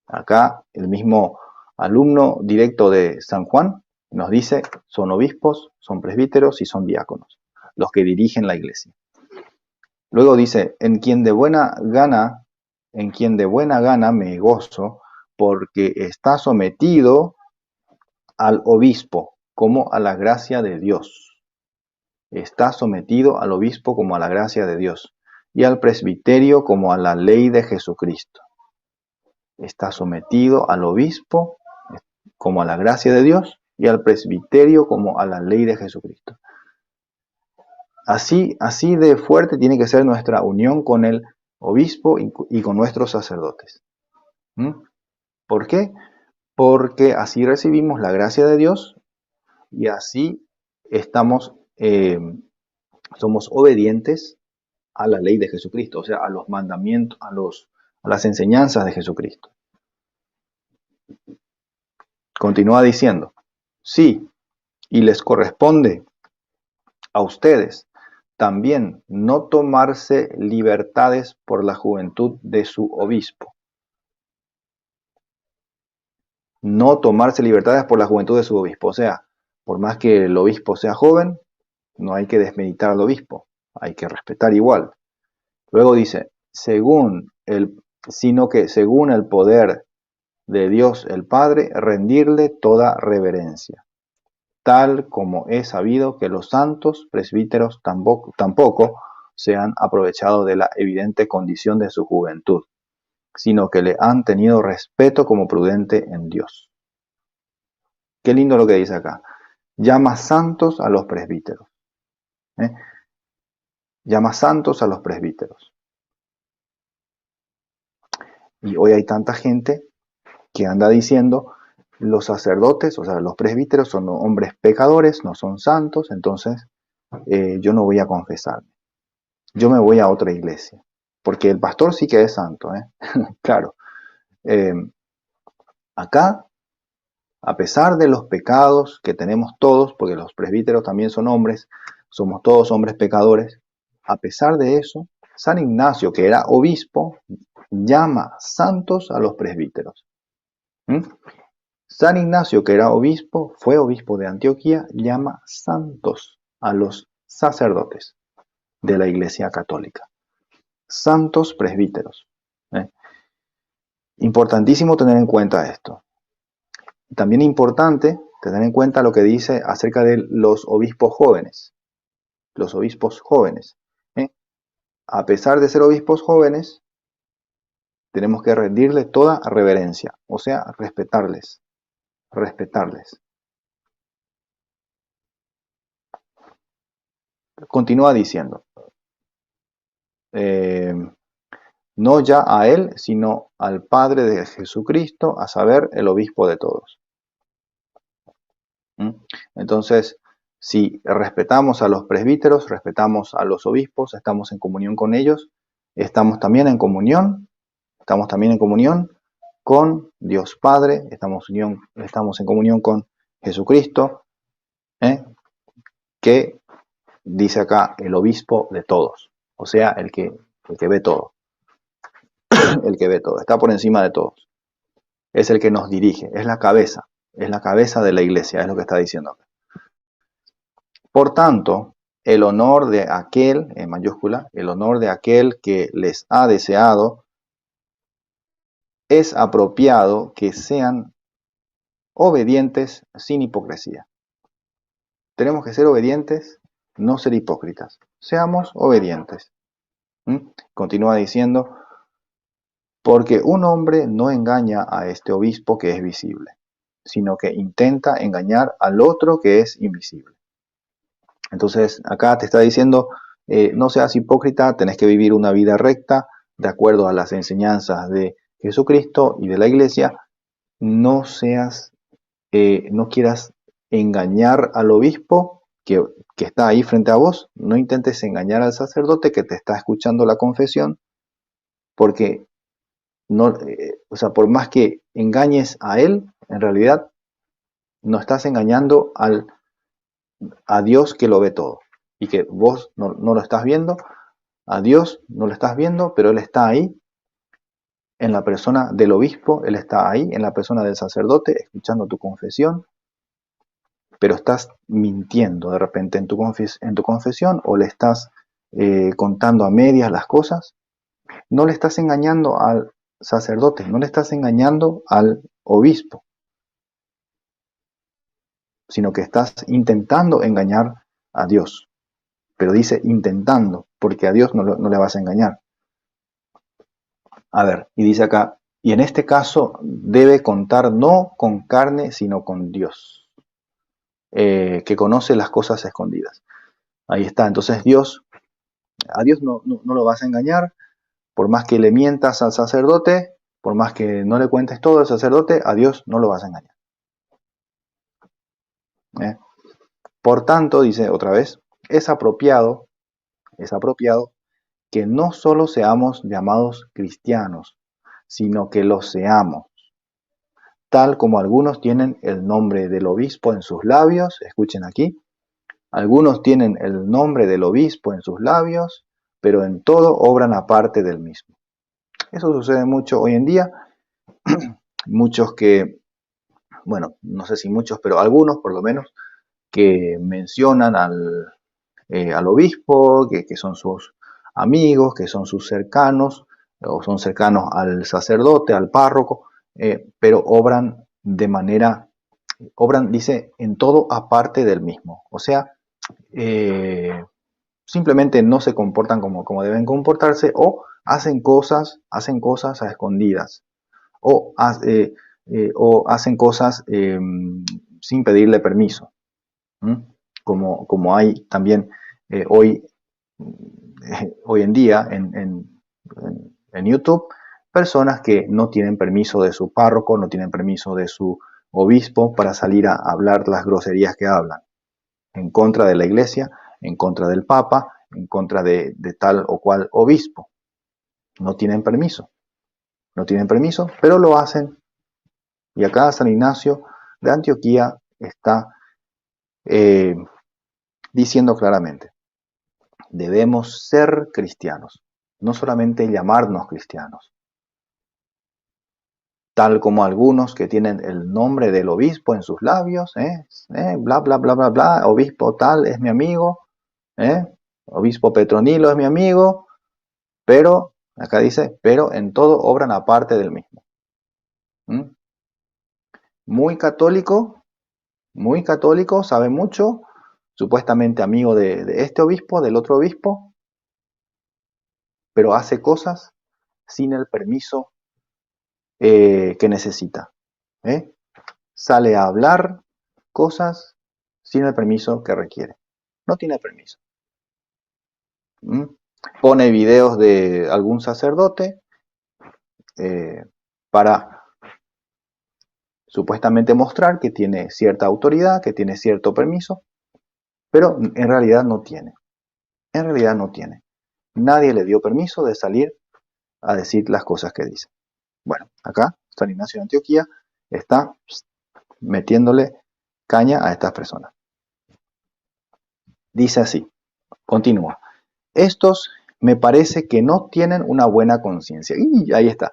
Acá el mismo alumno directo de San Juan nos dice: son obispos, son presbíteros y son diáconos, los que dirigen la iglesia. Luego dice: en quien de buena gana me gozo, porque está sometido al obispo como a la gracia de Dios. Está sometido al obispo como a la gracia de Dios, y al presbiterio como a la ley de Jesucristo. Está sometido al obispo como a la gracia de Dios, y al presbiterio como a la ley de Jesucristo. Así de fuerte tiene que ser nuestra unión con el obispo y con nuestros sacerdotes. ¿Por qué? Porque así recibimos la gracia de Dios y así somos obedientes a la ley de Jesucristo, o sea, a los mandamientos, a las enseñanzas de Jesucristo. Continúa diciendo: sí, y les corresponde a ustedes también no tomarse libertades por la juventud de su obispo. No tomarse libertades por la juventud de su obispo. O sea, por más que el obispo sea joven, no hay que desmeditar al obispo, hay que respetar igual. Luego dice: sino que según el poder de Dios el Padre, rendirle toda reverencia, tal como es sabido que los santos presbíteros tampoco se han aprovechado de la evidente condición de su juventud, sino que le han tenido respeto como prudente en Dios. Qué lindo lo que dice acá. Llama santos a los presbíteros. Llama santos a los presbíteros. Y hoy hay tanta gente que anda diciendo: los sacerdotes, o sea, los presbíteros son hombres pecadores, no son santos, entonces yo no voy a confesarme. Yo me voy a otra iglesia. Porque el pastor sí que es santo, Claro. Acá, a pesar de los pecados que tenemos todos, porque los presbíteros también son hombres, somos todos hombres pecadores, a pesar de eso, San Ignacio, que era obispo, llama santos a los presbíteros. San Ignacio, que era obispo, fue obispo de Antioquía, llama santos a los sacerdotes de la Iglesia Católica. Santos presbíteros. Importantísimo tener en cuenta esto. También importante tener en cuenta lo que dice acerca de los obispos jóvenes. Los obispos jóvenes. A pesar de ser obispos jóvenes, tenemos que rendirle toda reverencia, o sea, respetarles. Continúa diciendo: no ya a él, sino al Padre de Jesucristo, a saber, el obispo de todos. Entonces, si respetamos a los presbíteros, respetamos a los obispos, estamos en comunión con ellos, estamos también en comunión con Dios Padre, estamos en comunión con Jesucristo, que dice acá el obispo de todos, o sea, el que ve todo. El que ve todo, está por encima de todos. Es el que nos dirige, es la cabeza de la iglesia, es lo que está diciendo acá. Por tanto, el honor de aquel, en mayúscula, el honor de aquel que les ha deseado, es apropiado que sean obedientes sin hipocresía. Tenemos que ser obedientes, no ser hipócritas. Seamos obedientes. Continúa diciendo: porque un hombre no engaña a este obispo que es visible, sino que intenta engañar al otro que es invisible. Entonces, acá te está diciendo: no seas hipócrita, tenés que vivir una vida recta, de acuerdo a las enseñanzas de Jesucristo y de la Iglesia. No quieras engañar al obispo que, que está ahí frente a vos, no intentes engañar al sacerdote que te está escuchando la confesión, porque no, o sea, por más que engañes a él, en realidad no estás engañando a Dios que lo ve todo y que vos no lo estás viendo, a Dios no lo estás viendo, pero Él está ahí en la persona del obispo, Él está ahí en la persona del sacerdote, escuchando tu confesión, pero estás mintiendo de repente en tu confesión o le estás contando a medias las cosas. No le estás engañando al sacerdote, no le estás engañando al obispo, sino que estás intentando engañar a Dios. Pero dice intentando, porque a Dios no le vas a engañar. A ver, y dice acá, y en este caso debe contar no con carne, sino con Dios, que conoce las cosas escondidas. Ahí está, entonces a Dios no lo vas a engañar, por más que le mientas al sacerdote, por más que no le cuentes todo al sacerdote, a Dios no lo vas a engañar. ¿Eh? Por tanto, dice otra vez, es apropiado que no solo seamos llamados cristianos, sino que lo seamos, tal como algunos tienen el nombre del obispo en sus labios, escuchen aquí, algunos tienen el nombre del obispo en sus labios, pero en todo obran aparte del mismo. Eso sucede mucho hoy en día, muchos que, bueno, no sé si muchos, pero algunos por lo menos, que mencionan al obispo, que son sus amigos, que son sus cercanos, o son cercanos al sacerdote, al párroco, pero obran, dice, en todo aparte del mismo. O sea, simplemente no se comportan como deben comportarse o hacen cosas a escondidas o hacen cosas sin pedirle permiso. Como hay también hoy en día en YouTube, personas que no tienen permiso de su párroco, no tienen permiso de su obispo para salir a hablar las groserías que hablan, en contra de la iglesia, en contra del papa, en contra de tal o cual obispo. No tienen permiso, pero lo hacen. Y acá San Ignacio de Antioquía está diciendo claramente, debemos ser cristianos, no solamente llamarnos cristianos, tal como algunos que tienen el nombre del obispo en sus labios, bla, bla, bla, bla, bla, obispo tal es mi amigo, obispo Petronilo es mi amigo, pero, acá dice, pero en todo obran aparte del mismo. Muy católico, sabe mucho, supuestamente amigo de este obispo, del otro obispo, pero hace cosas sin el permiso que necesita. Sale a hablar cosas sin el permiso que requiere. No tiene permiso. Pone videos de algún sacerdote para supuestamente mostrar que tiene cierta autoridad, que tiene cierto permiso, pero en realidad no tiene. En realidad no tiene. Nadie le dio permiso de salir a decir las cosas que dice. Bueno, acá San Ignacio de Antioquía está metiéndole caña a estas personas. Dice así, continúa. Estos me parece que no tienen una buena conciencia. Y ahí está.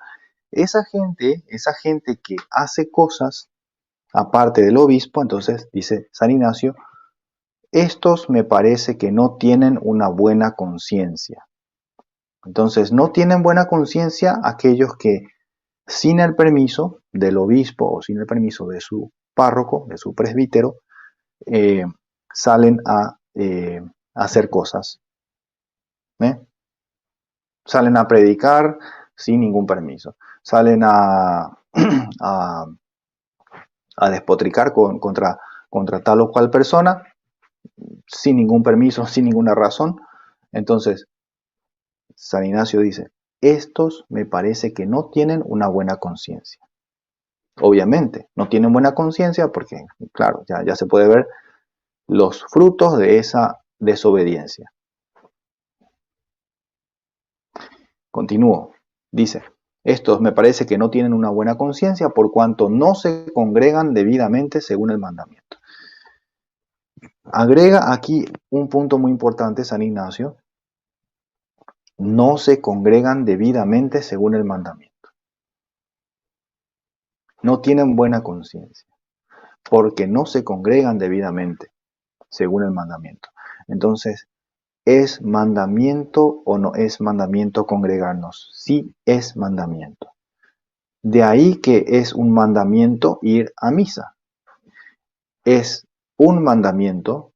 Esa gente que hace cosas aparte del obispo, entonces dice San Ignacio, estos me parece que no tienen una buena conciencia. Entonces, no tienen buena conciencia aquellos que sin el permiso del obispo o sin el permiso de su párroco, de su presbítero, salen a hacer cosas. Salen a predicar sin ningún permiso. Salen a despotricar contra tal o cual persona sin ningún permiso, sin ninguna razón. Entonces, San Ignacio dice, estos me parece que no tienen una buena conciencia. Obviamente, no tienen buena conciencia porque, claro, ya se puede ver los frutos de esa desobediencia. Continúo. Dice, estos me parece que no tienen una buena conciencia por cuanto no se congregan debidamente según el mandamiento. Agrega aquí un punto muy importante San Ignacio. No se congregan debidamente según el mandamiento. No tienen buena conciencia porque no se congregan debidamente según el mandamiento. Entonces, ¿es mandamiento o no es mandamiento congregarnos? Sí es mandamiento. De ahí que es un mandamiento ir a misa. Es un mandamiento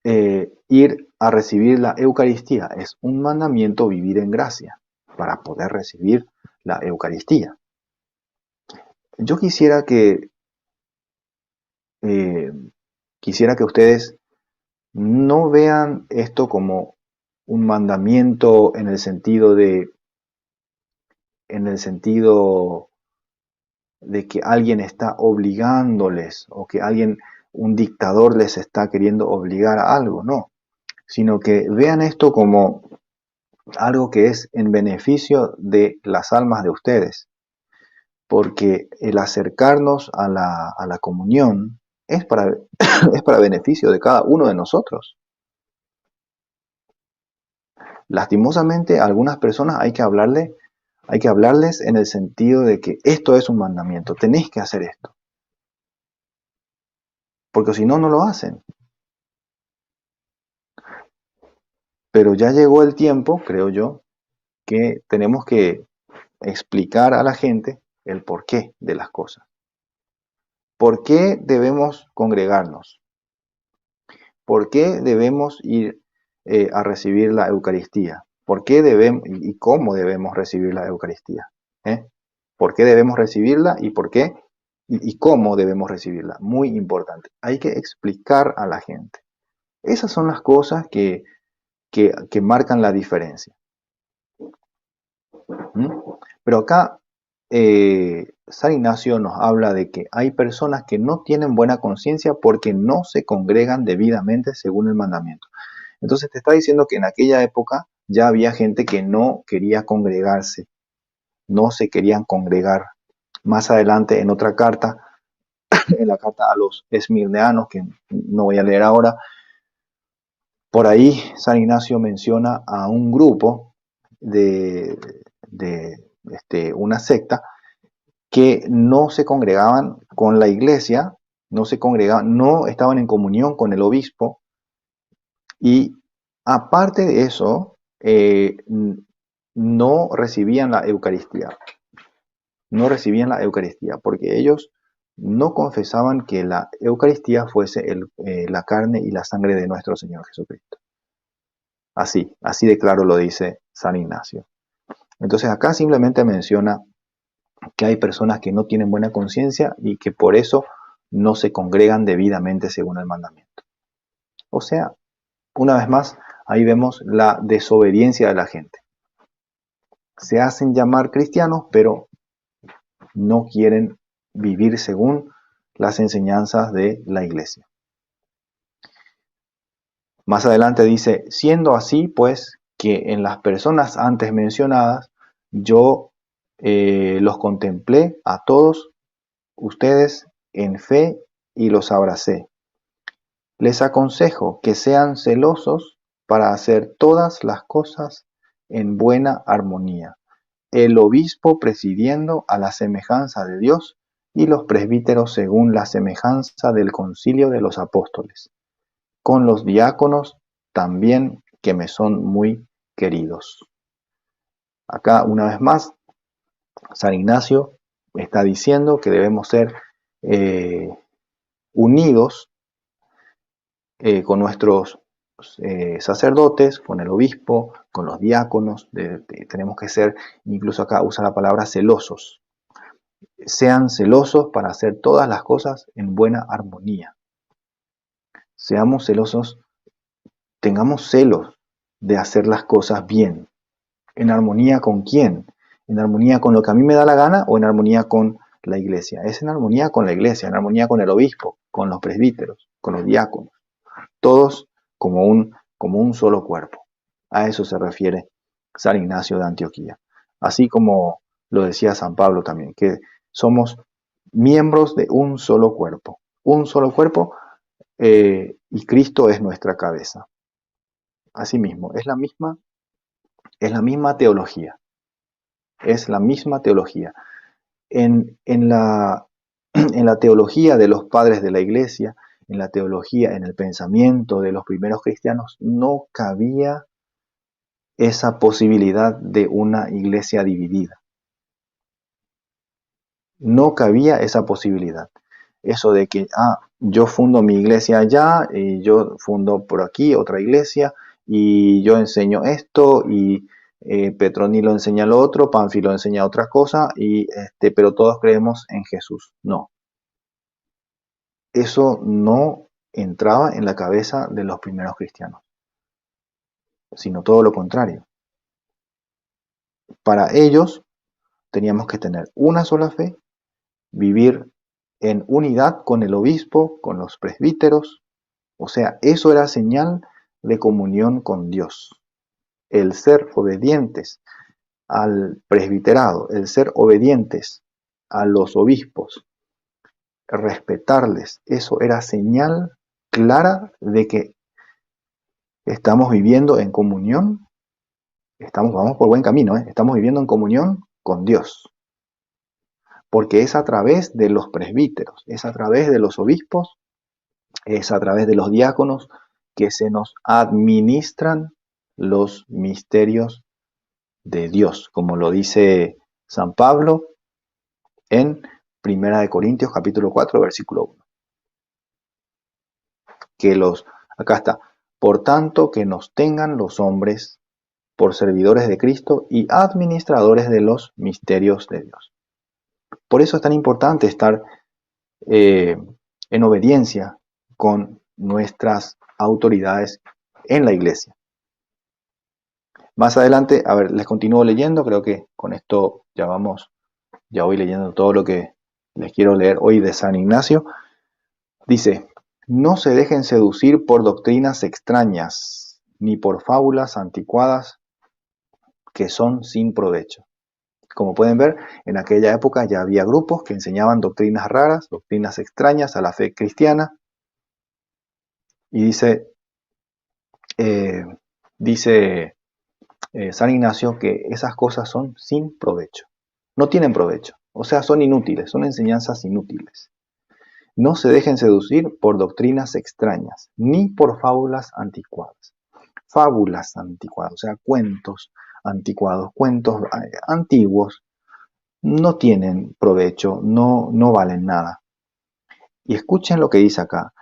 ir a recibir la Eucaristía. Es un mandamiento vivir en gracia para poder recibir la Eucaristía. Yo eh, quisiera que ustedes no vean esto como un mandamiento en el sentido de que alguien está obligándoles o que un dictador les está queriendo obligar a algo, no, sino que vean esto como algo que es en beneficio de las almas de ustedes, porque el acercarnos a la comunión es para, es para beneficio de cada uno de nosotros. Lastimosamente, a algunas personas hay que hablarles en el sentido de que esto es un mandamiento, tenéis que hacer esto, porque si no, no lo hacen. Pero ya llegó el tiempo, creo yo, que tenemos que explicar a la gente el porqué de las cosas. ¿Por qué debemos congregarnos? ¿Por qué debemos ir a recibir la Eucaristía? ¿Por qué debemos y cómo debemos recibir la Eucaristía? ¿Por qué debemos recibirla y por qué y cómo debemos recibirla? Muy importante. Hay que explicar a la gente. Esas son las cosas que marcan la diferencia. Pero acá San Ignacio nos habla de que hay personas que no tienen buena conciencia porque no se congregan debidamente según el mandamiento. Entonces te está diciendo que en aquella época ya había gente que no quería congregarse, no se querían congregar. Más adelante en otra carta, en la carta a los esmirneanos, que no voy a leer ahora, por ahí San Ignacio menciona a un grupo de una secta que no se congregaban con la iglesia, no estaban en comunión con el obispo, y aparte de eso, no recibían la Eucaristía. No recibían la Eucaristía porque ellos no confesaban que la Eucaristía fuese la carne y la sangre de nuestro Señor Jesucristo. Así de claro lo dice San Ignacio. Entonces acá simplemente menciona que hay personas que no tienen buena conciencia y que por eso no se congregan debidamente según el mandamiento. O sea, una vez más, ahí vemos la desobediencia de la gente. Se hacen llamar cristianos, pero no quieren vivir según las enseñanzas de la iglesia. Más adelante dice, siendo así, pues, que en las personas antes mencionadas, yo los contemplé a todos ustedes en fe y los abracé. Les aconsejo que sean celosos para hacer todas las cosas en buena armonía, el obispo presidiendo a la semejanza de Dios y los presbíteros según la semejanza del concilio de los apóstoles, con los diáconos también que me son muy queridos. Acá una vez más, San Ignacio está diciendo que debemos ser unidos con nuestros sacerdotes, con el obispo, con los diáconos. Tenemos que ser, incluso acá usa la palabra celosos. Sean celosos para hacer todas las cosas en buena armonía. Seamos celosos, tengamos celos de hacer las cosas bien. ¿En armonía con quién? ¿En armonía con lo que a mí me da la gana o en armonía con la iglesia? Es en armonía con la iglesia, en armonía con el obispo, con los presbíteros, con los diáconos, todos como un solo cuerpo. A eso se refiere San Ignacio de Antioquía. Así como lo decía San Pablo también, que somos miembros de un solo cuerpo. Un solo cuerpo y Cristo es nuestra cabeza. Asimismo, es la misma teología. Es la misma teología. En la teología de los padres de la Iglesia, en la teología, en el pensamiento de los primeros cristianos, no cabía esa posibilidad de una iglesia dividida. No cabía esa posibilidad. Eso de que, yo fundo mi iglesia allá, y yo fundo por aquí otra iglesia, y yo enseño esto, y Petronilo enseña lo otro, Pánfilo enseña otra cosa, pero todos creemos en Jesús. No. Eso no entraba en la cabeza de los primeros cristianos, sino todo lo contrario. Para ellos teníamos que tener una sola fe, vivir en unidad con el obispo, con los presbíteros, o sea, eso era señal de comunión con Dios. El ser obedientes al presbiterado, el ser obedientes a los obispos, respetarles, eso era señal clara de que estamos viviendo en comunión, vamos por buen camino, estamos viviendo en comunión con Dios. Porque es a través de los presbíteros, es a través de los obispos, es a través de los diáconos que se nos administran los misterios de Dios, como lo dice San Pablo en 1 Corintios capítulo 4, versículo 1. Acá está, por tanto que nos tengan los hombres por servidores de Cristo y administradores de los misterios de Dios. Por eso es tan importante estar en obediencia con nuestras autoridades en la iglesia. Más adelante, a ver, les continúo leyendo, creo que con esto ya voy leyendo todo lo que les quiero leer hoy de San Ignacio. Dice, no se dejen seducir por doctrinas extrañas, ni por fábulas anticuadas que son sin provecho. Como pueden ver, en aquella época ya había grupos que enseñaban doctrinas raras, doctrinas extrañas a la fe cristiana. Y dice San Ignacio que esas cosas son sin provecho. No tienen provecho. O sea, son inútiles, son enseñanzas inútiles. No se dejen seducir por doctrinas extrañas, ni por fábulas anticuadas. Fábulas anticuadas, o sea, cuentos anticuados, cuentos antiguos, no tienen provecho, no valen nada. Y escuchen lo que dice acá.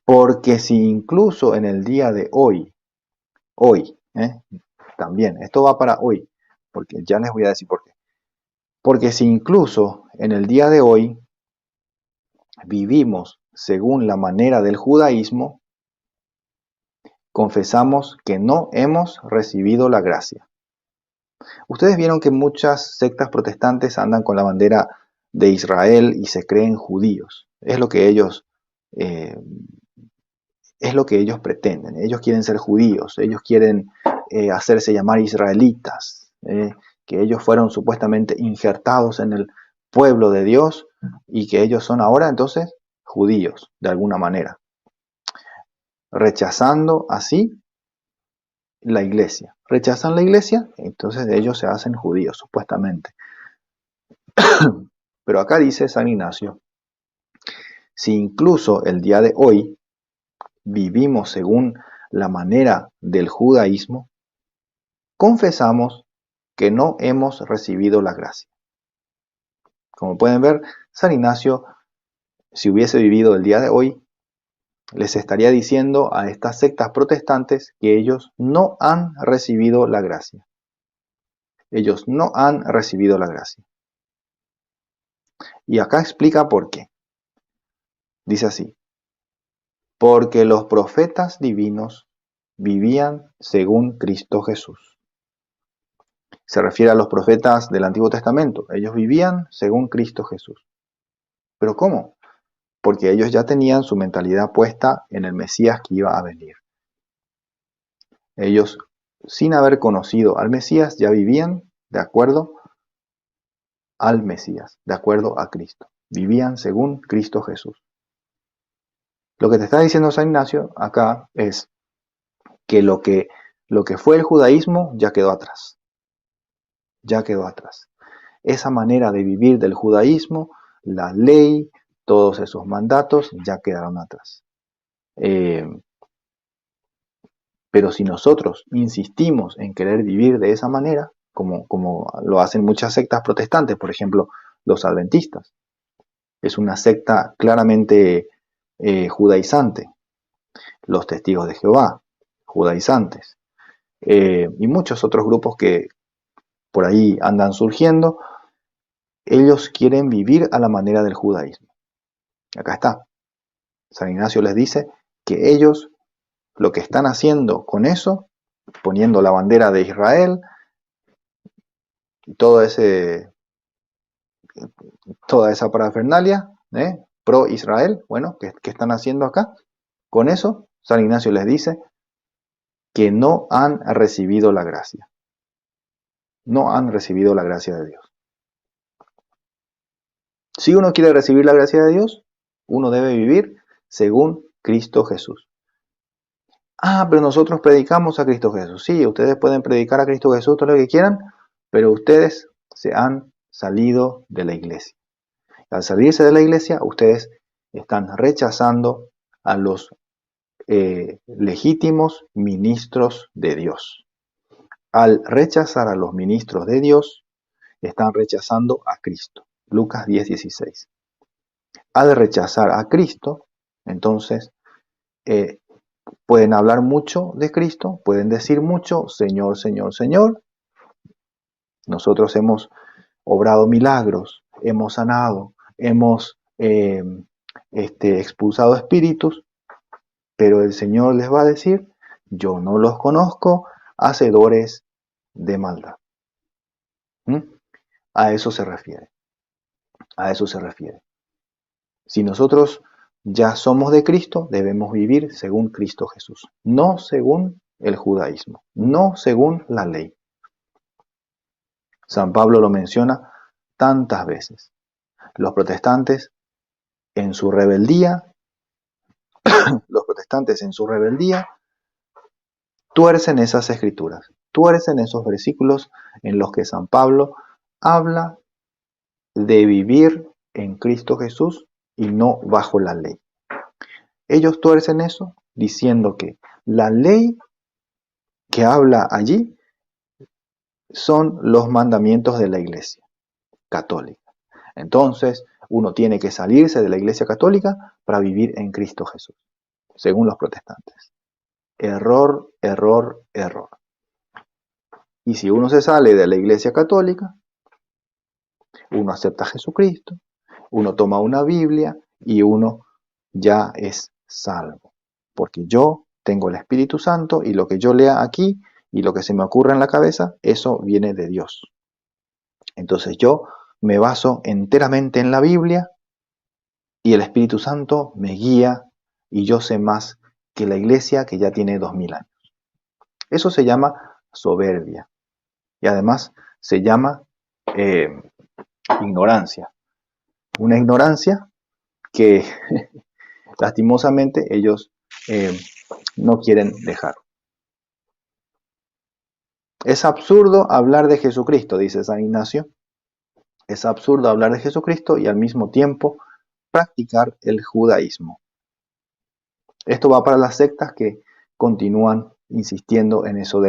Porque si incluso en el día de hoy, también, esto va para hoy, porque ya les voy a decir por qué. Porque si incluso en el día de hoy vivimos según la manera del judaísmo, confesamos que no hemos recibido la gracia. Ustedes vieron que muchas sectas protestantes andan con la bandera de Israel y se creen judíos. Es lo que ellos pretenden. Ellos quieren ser judíos, ellos quieren hacerse llamar israelitas, que ellos fueron supuestamente injertados en el pueblo de Dios y que ellos son ahora entonces judíos de alguna manera, rechazando así la iglesia. Rechazan la iglesia, entonces de ellos se hacen judíos supuestamente. Pero acá dice San Ignacio, si incluso el día de hoy vivimos según la manera del judaísmo, confesamos que no hemos recibido la gracia. Como pueden ver, San Ignacio, si hubiese vivido el día de hoy, les estaría diciendo a estas sectas protestantes que ellos no han recibido la gracia. Ellos no han recibido la gracia. Y acá explica por qué. Dice así, porque los profetas divinos vivían según Cristo Jesús. Se refiere a los profetas del Antiguo Testamento. Ellos vivían según Cristo Jesús. ¿Pero cómo? porque ellos ya tenían su mentalidad puesta en el Mesías que iba a venir. Ellos, sin haber conocido al Mesías, ya vivían de acuerdo al Mesías, de acuerdo a Cristo. Vivían según Cristo Jesús. Lo que te está diciendo San Ignacio acá es que lo que fue el judaísmo ya quedó atrás. Ya quedó atrás. Esa manera de vivir del judaísmo, la ley, todos esos mandatos ya quedaron atrás. Pero si nosotros insistimos en querer vivir de esa manera, como lo hacen muchas sectas protestantes, por ejemplo, los adventistas, es una secta claramente judaizante, los testigos de Jehová, judaizantes, y muchos otros grupos que por ahí andan surgiendo, ellos quieren vivir a la manera del judaísmo. Acá está. San Ignacio les dice que ellos lo que están haciendo con eso, poniendo la bandera de Israel, y toda esa parafernalia pro Israel, bueno, que están haciendo acá, con eso San Ignacio les dice que no han recibido la gracia. No han recibido la gracia de Dios. Si uno quiere recibir la gracia de Dios, uno debe vivir según Cristo Jesús. Ah, pero nosotros predicamos a Cristo Jesús. Sí, ustedes pueden predicar a Cristo Jesús todo lo que quieran, pero ustedes se han salido de la iglesia. Al salirse de la iglesia, ustedes están rechazando a los legítimos ministros de Dios. Al rechazar a los ministros de Dios, están rechazando a Cristo. Lucas 10:16. Al rechazar a Cristo, entonces pueden hablar mucho de Cristo, pueden decir mucho, Señor, Señor, Señor. Nosotros hemos obrado milagros, hemos sanado, hemos expulsado espíritus, pero el Señor les va a decir, yo no los conozco, hacedores de maldad. A eso se refiere. A eso se refiere. Si nosotros ya somos de Cristo, debemos vivir según Cristo Jesús, no según el judaísmo, no según la ley. San Pablo lo menciona tantas veces. Los protestantes en su rebeldía, tuercen esas escrituras, tuercen esos versículos en los que San Pablo habla de vivir en Cristo Jesús y no bajo la ley. Ellos tuercen eso diciendo que la ley que habla allí son los mandamientos de la Iglesia católica. Entonces, uno tiene que salirse de la Iglesia católica para vivir en Cristo Jesús, según los protestantes. Error, error, error. Y si uno se sale de la Iglesia católica, uno acepta a Jesucristo, uno toma una Biblia y uno ya es salvo. Porque yo tengo el Espíritu Santo y lo que yo lea aquí y lo que se me ocurra en la cabeza, eso viene de Dios. Entonces yo me baso enteramente en la Biblia y el Espíritu Santo me guía y yo sé más que la Iglesia que ya tiene 2000 años. Eso se llama soberbia y además se llama ignorancia. Una ignorancia que lastimosamente ellos no quieren dejar. Es absurdo hablar de Jesucristo, dice San Ignacio. Es absurdo hablar de Jesucristo y al mismo tiempo practicar el judaísmo. Esto va para las sectas que continúan insistiendo en eso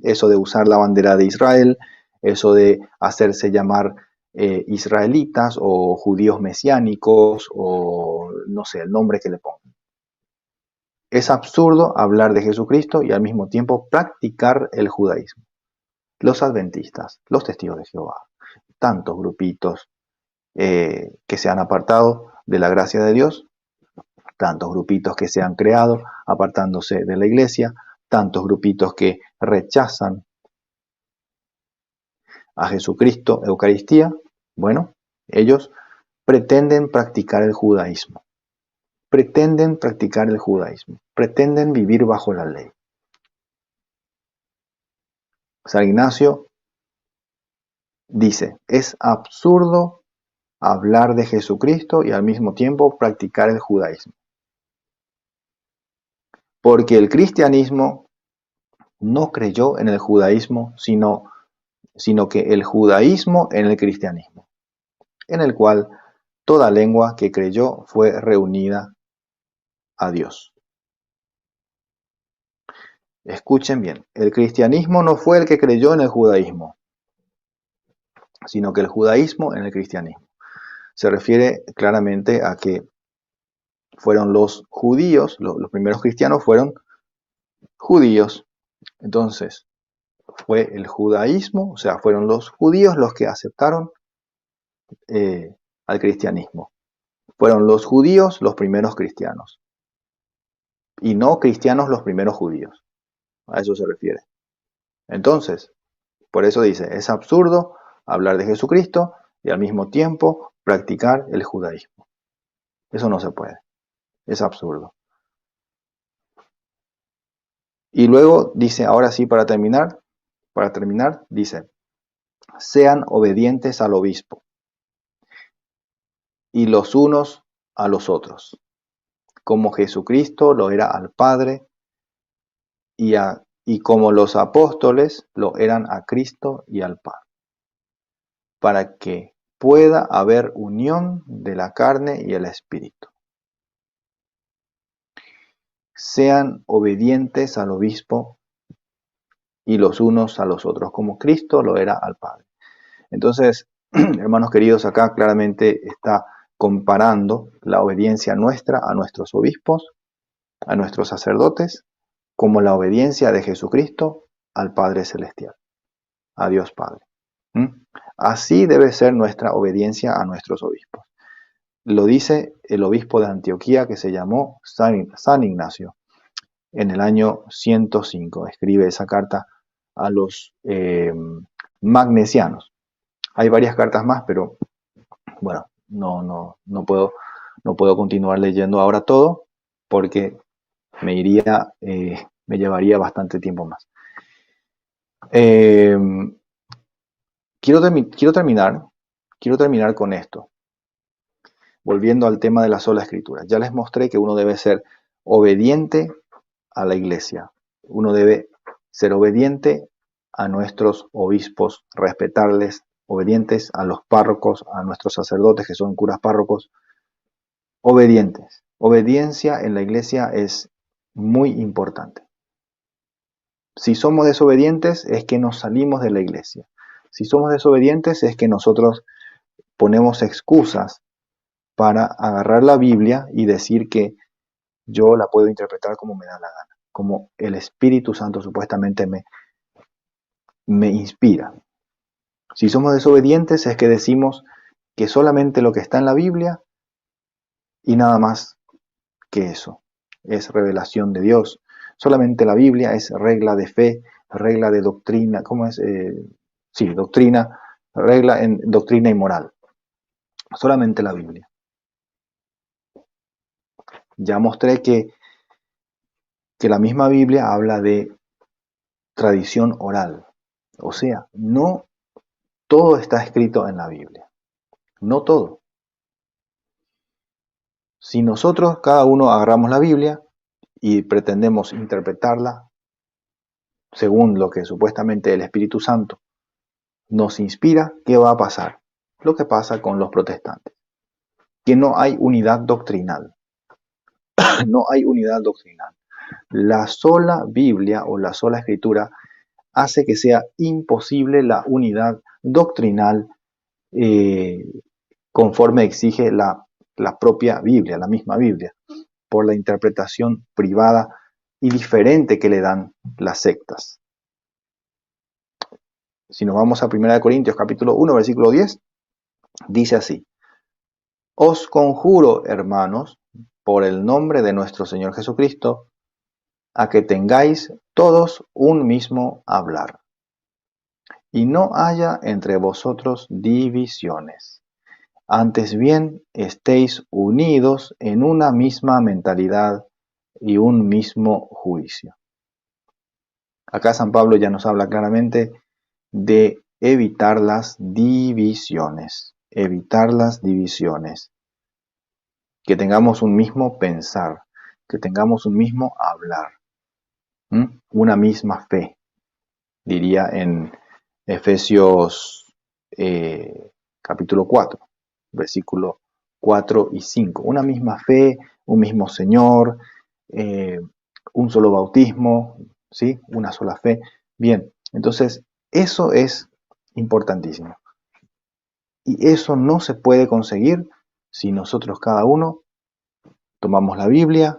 eso de usar la bandera de Israel, eso de hacerse llamar israelitas o judíos mesiánicos o no sé, el nombre que le pongan. Es absurdo hablar de Jesucristo y al mismo tiempo practicar el judaísmo. Los adventistas, los testigos de Jehová, tantos grupitos que se han apartado de la gracia de Dios, tantos grupitos que se han creado apartándose de la iglesia, tantos grupitos que rechazan a Jesucristo, Eucaristía. Bueno, ellos pretenden practicar el judaísmo. Pretenden practicar el judaísmo. Pretenden vivir bajo la ley. San Ignacio dice, es absurdo hablar de Jesucristo y al mismo tiempo practicar el judaísmo. Porque el cristianismo no creyó en el judaísmo, sino que el judaísmo en el cristianismo, en el cual toda lengua que creyó fue reunida a Dios. Escuchen bien, el cristianismo no fue el que creyó en el judaísmo, sino que el judaísmo en el cristianismo. Se refiere claramente a que fueron los judíos, los primeros cristianos fueron judíos. Entonces, fue el judaísmo, o sea, fueron los judíos los que aceptaron al cristianismo. Fueron los judíos los primeros cristianos. Y no cristianos los primeros judíos. A eso se refiere. Entonces, por eso dice, es absurdo hablar de Jesucristo y al mismo tiempo practicar el judaísmo. Eso no se puede. Es absurdo. Y luego dice, ahora sí, para terminar, dice, sean obedientes al obispo y los unos a los otros, como Jesucristo lo era al Padre y como los apóstoles lo eran a Cristo y al Padre, para que pueda haber unión de la carne y el espíritu. Sean obedientes al obispo y los unos a los otros, como Cristo lo era al Padre. Entonces, hermanos queridos, acá claramente está comparando la obediencia nuestra a nuestros obispos, a nuestros sacerdotes, como la obediencia de Jesucristo al Padre Celestial, a Dios Padre. Así debe ser nuestra obediencia a nuestros obispos. Lo dice el obispo de Antioquía que se llamó San Ignacio en el año 105. Escribe esa carta a los magnesianos. Hay varias cartas más, pero bueno, no puedo continuar leyendo ahora todo porque me llevaría bastante tiempo más. Quiero terminar con esto, volviendo al tema de la sola escritura. Ya les mostré que uno debe ser obediente a la iglesia. Uno debe ser obediente a nuestros obispos, respetarles, obedientes a los párrocos, a nuestros sacerdotes que son curas párrocos, obedientes. Obediencia en la iglesia es muy importante. Si somos desobedientes es que nos salimos de la iglesia. Si somos desobedientes es que nosotros ponemos excusas para agarrar la Biblia y decir que yo la puedo interpretar como me da la gana, como el Espíritu Santo supuestamente me inspira. Si somos desobedientes es que decimos que solamente lo que está en la Biblia y nada más que eso es revelación de Dios. Solamente la Biblia es regla de fe, regla de doctrina, ¿cómo es? Doctrina, regla en doctrina y moral. Solamente la Biblia. Ya mostré que la misma Biblia habla de tradición oral. O sea, no todo está escrito en la Biblia. No todo. Si nosotros, cada uno, agarramos la Biblia y pretendemos interpretarla según lo que supuestamente el Espíritu Santo nos inspira, ¿qué va a pasar? Lo que pasa con los protestantes. Que no hay unidad doctrinal. No hay unidad doctrinal. La sola Biblia o la sola Escritura hace que sea imposible la unidad doctrinal conforme exige la propia Biblia, la misma Biblia, por la interpretación privada y diferente que le dan las sectas. Si nos vamos a 1 Corintios capítulo 1, versículo 10, dice así: Os conjuro, hermanos, por el nombre de nuestro Señor Jesucristo, a que tengáis todos un mismo hablar, y no haya entre vosotros divisiones. Antes bien, estéis unidos en una misma mentalidad y un mismo juicio. Acá San Pablo ya nos habla claramente de evitar las divisiones, que tengamos un mismo pensar, que tengamos un mismo hablar, una misma fe, diría en Efesios capítulo 4, versículo 4 y 5. Una misma fe, un mismo Señor, eh, un solo bautismo, ¿sí? Una sola fe. Bien, entonces eso es importantísimo. Y eso no se puede conseguir si nosotros cada uno tomamos la Biblia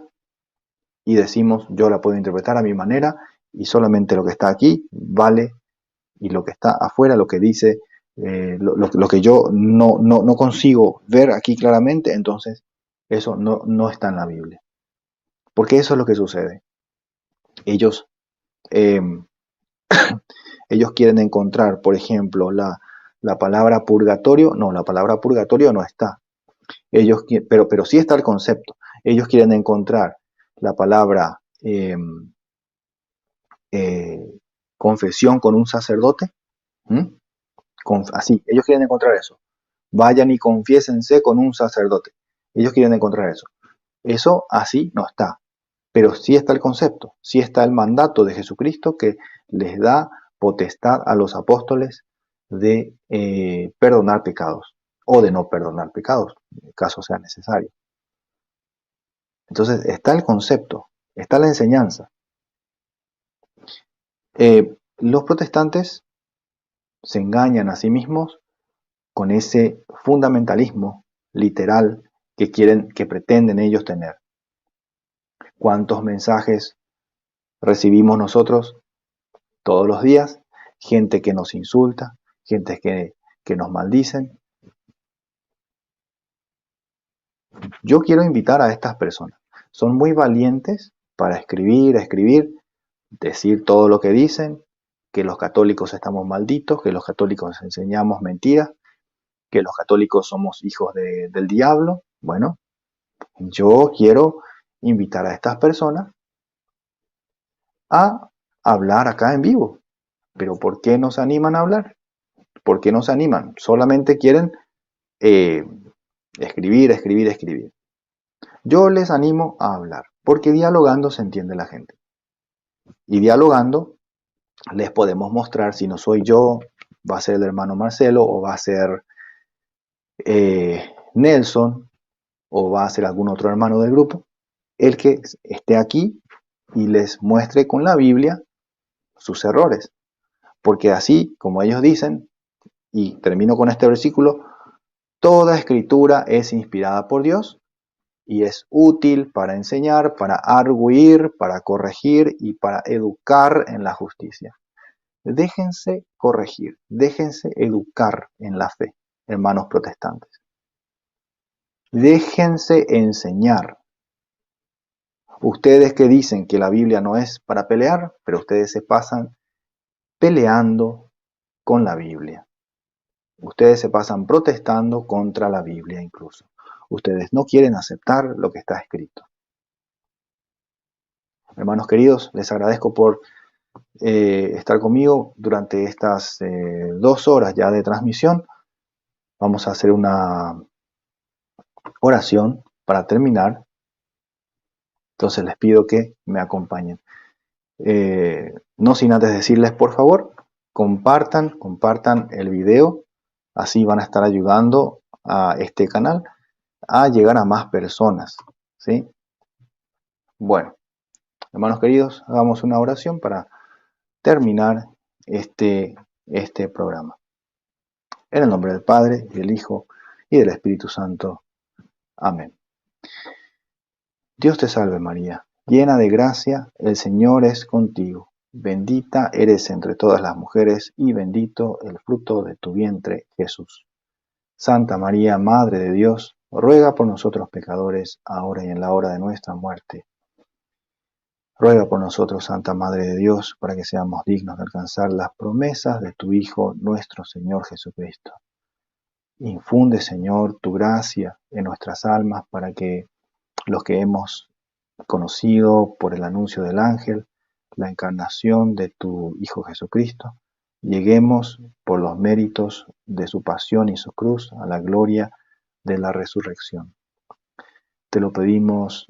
y decimos, yo la puedo interpretar a mi manera y solamente lo que está aquí vale, y lo que está afuera, lo que dice, lo que yo no consigo ver aquí claramente, entonces eso no está en la Biblia. Porque eso es lo que sucede. Ellos, eh, ellos quieren encontrar, por ejemplo, la palabra purgatorio. No, la palabra purgatorio no está. Pero sí está el concepto. Ellos quieren encontrar la palabra confesión con un sacerdote. ¿Mm? Así, ellos quieren encontrar eso. Vayan y confiésense con un sacerdote. Ellos quieren encontrar eso. Eso así no está. Pero sí está el concepto, sí está el mandato de Jesucristo que les da potestad a los apóstoles de perdonar pecados o de no perdonar pecados, en caso sea necesario. Entonces está el concepto, está la enseñanza. Los protestantes se engañan a sí mismos con ese fundamentalismo literal que pretenden ellos tener. ¿Cuántos mensajes recibimos nosotros todos los días? Gente que nos insulta, gente que nos maldicen. Yo quiero invitar a estas personas. Son muy valientes para escribir, decir todo lo que dicen, que los católicos estamos malditos, que los católicos enseñamos mentiras, que los católicos somos hijos del diablo. Bueno, yo quiero invitar a estas personas a hablar acá en vivo. Pero ¿por qué no se animan a hablar? ¿Por qué no se animan? Solamente quieren escribir. Yo les animo a hablar, porque dialogando se entiende la gente. Y dialogando les podemos mostrar, si no soy yo, va a ser el hermano Marcelo, o va a ser Nelson, o va a ser algún otro hermano del grupo, el que esté aquí y les muestre con la Biblia sus errores. Porque así, como ellos dicen, y termino con este versículo, toda escritura es inspirada por Dios y es útil para enseñar, para arguir, para corregir y para educar en la justicia. Déjense corregir, déjense educar en la fe, hermanos protestantes. Déjense enseñar. Ustedes que dicen que la Biblia no es para pelear, pero ustedes se pasan peleando con la Biblia. Ustedes se pasan protestando contra la Biblia incluso. Ustedes no quieren aceptar lo que está escrito. Hermanos queridos, les agradezco por estar conmigo durante estas 2 horas ya de transmisión. Vamos a hacer una oración para terminar. Entonces les pido que me acompañen. No sin antes decirles, por favor, compartan el video. Así van a estar ayudando a este canal a llegar a más personas, ¿sí? Bueno, hermanos queridos, hagamos una oración para terminar este programa. En el nombre del Padre, y del Hijo, y del Espíritu Santo. Amén. Dios te salve María, llena de gracia, el Señor es contigo. Bendita eres entre todas las mujeres, y bendito el fruto de tu vientre, Jesús. Santa María, Madre de Dios, ruega por nosotros pecadores, ahora y en la hora de nuestra muerte. Ruega por nosotros, Santa Madre de Dios, para que seamos dignos de alcanzar las promesas de tu Hijo, nuestro Señor Jesucristo. Infunde, Señor, tu gracia en nuestras almas para que los que hemos conocido por el anuncio del ángel, la encarnación de tu Hijo Jesucristo, lleguemos por los méritos de su pasión y su cruz a la gloria de la resurrección. Te lo pedimos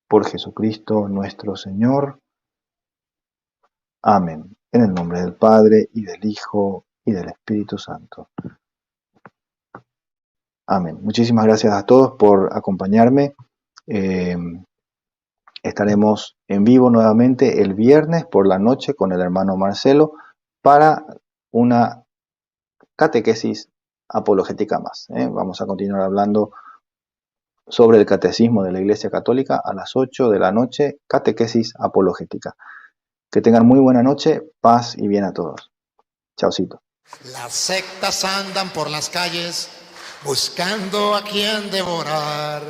por Jesucristo nuestro Señor. Amén. En el nombre del Padre, y del Hijo, y del Espíritu Santo. Amén. Muchísimas gracias a todos por acompañarme. Estaremos en vivo nuevamente el viernes por la noche con el hermano Marcelo para una catequesis apologética más. Vamos a continuar hablando sobre el catecismo de la Iglesia Católica a las 8 de la noche, catequesis apologética. Que tengan muy buena noche, paz y bien a todos. Chaucito. Las sectas andan por las calles buscando a quien devorar.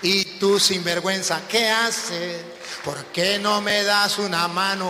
Y tú, sinvergüenza, ¿qué haces? ¿Por qué no me das una mano?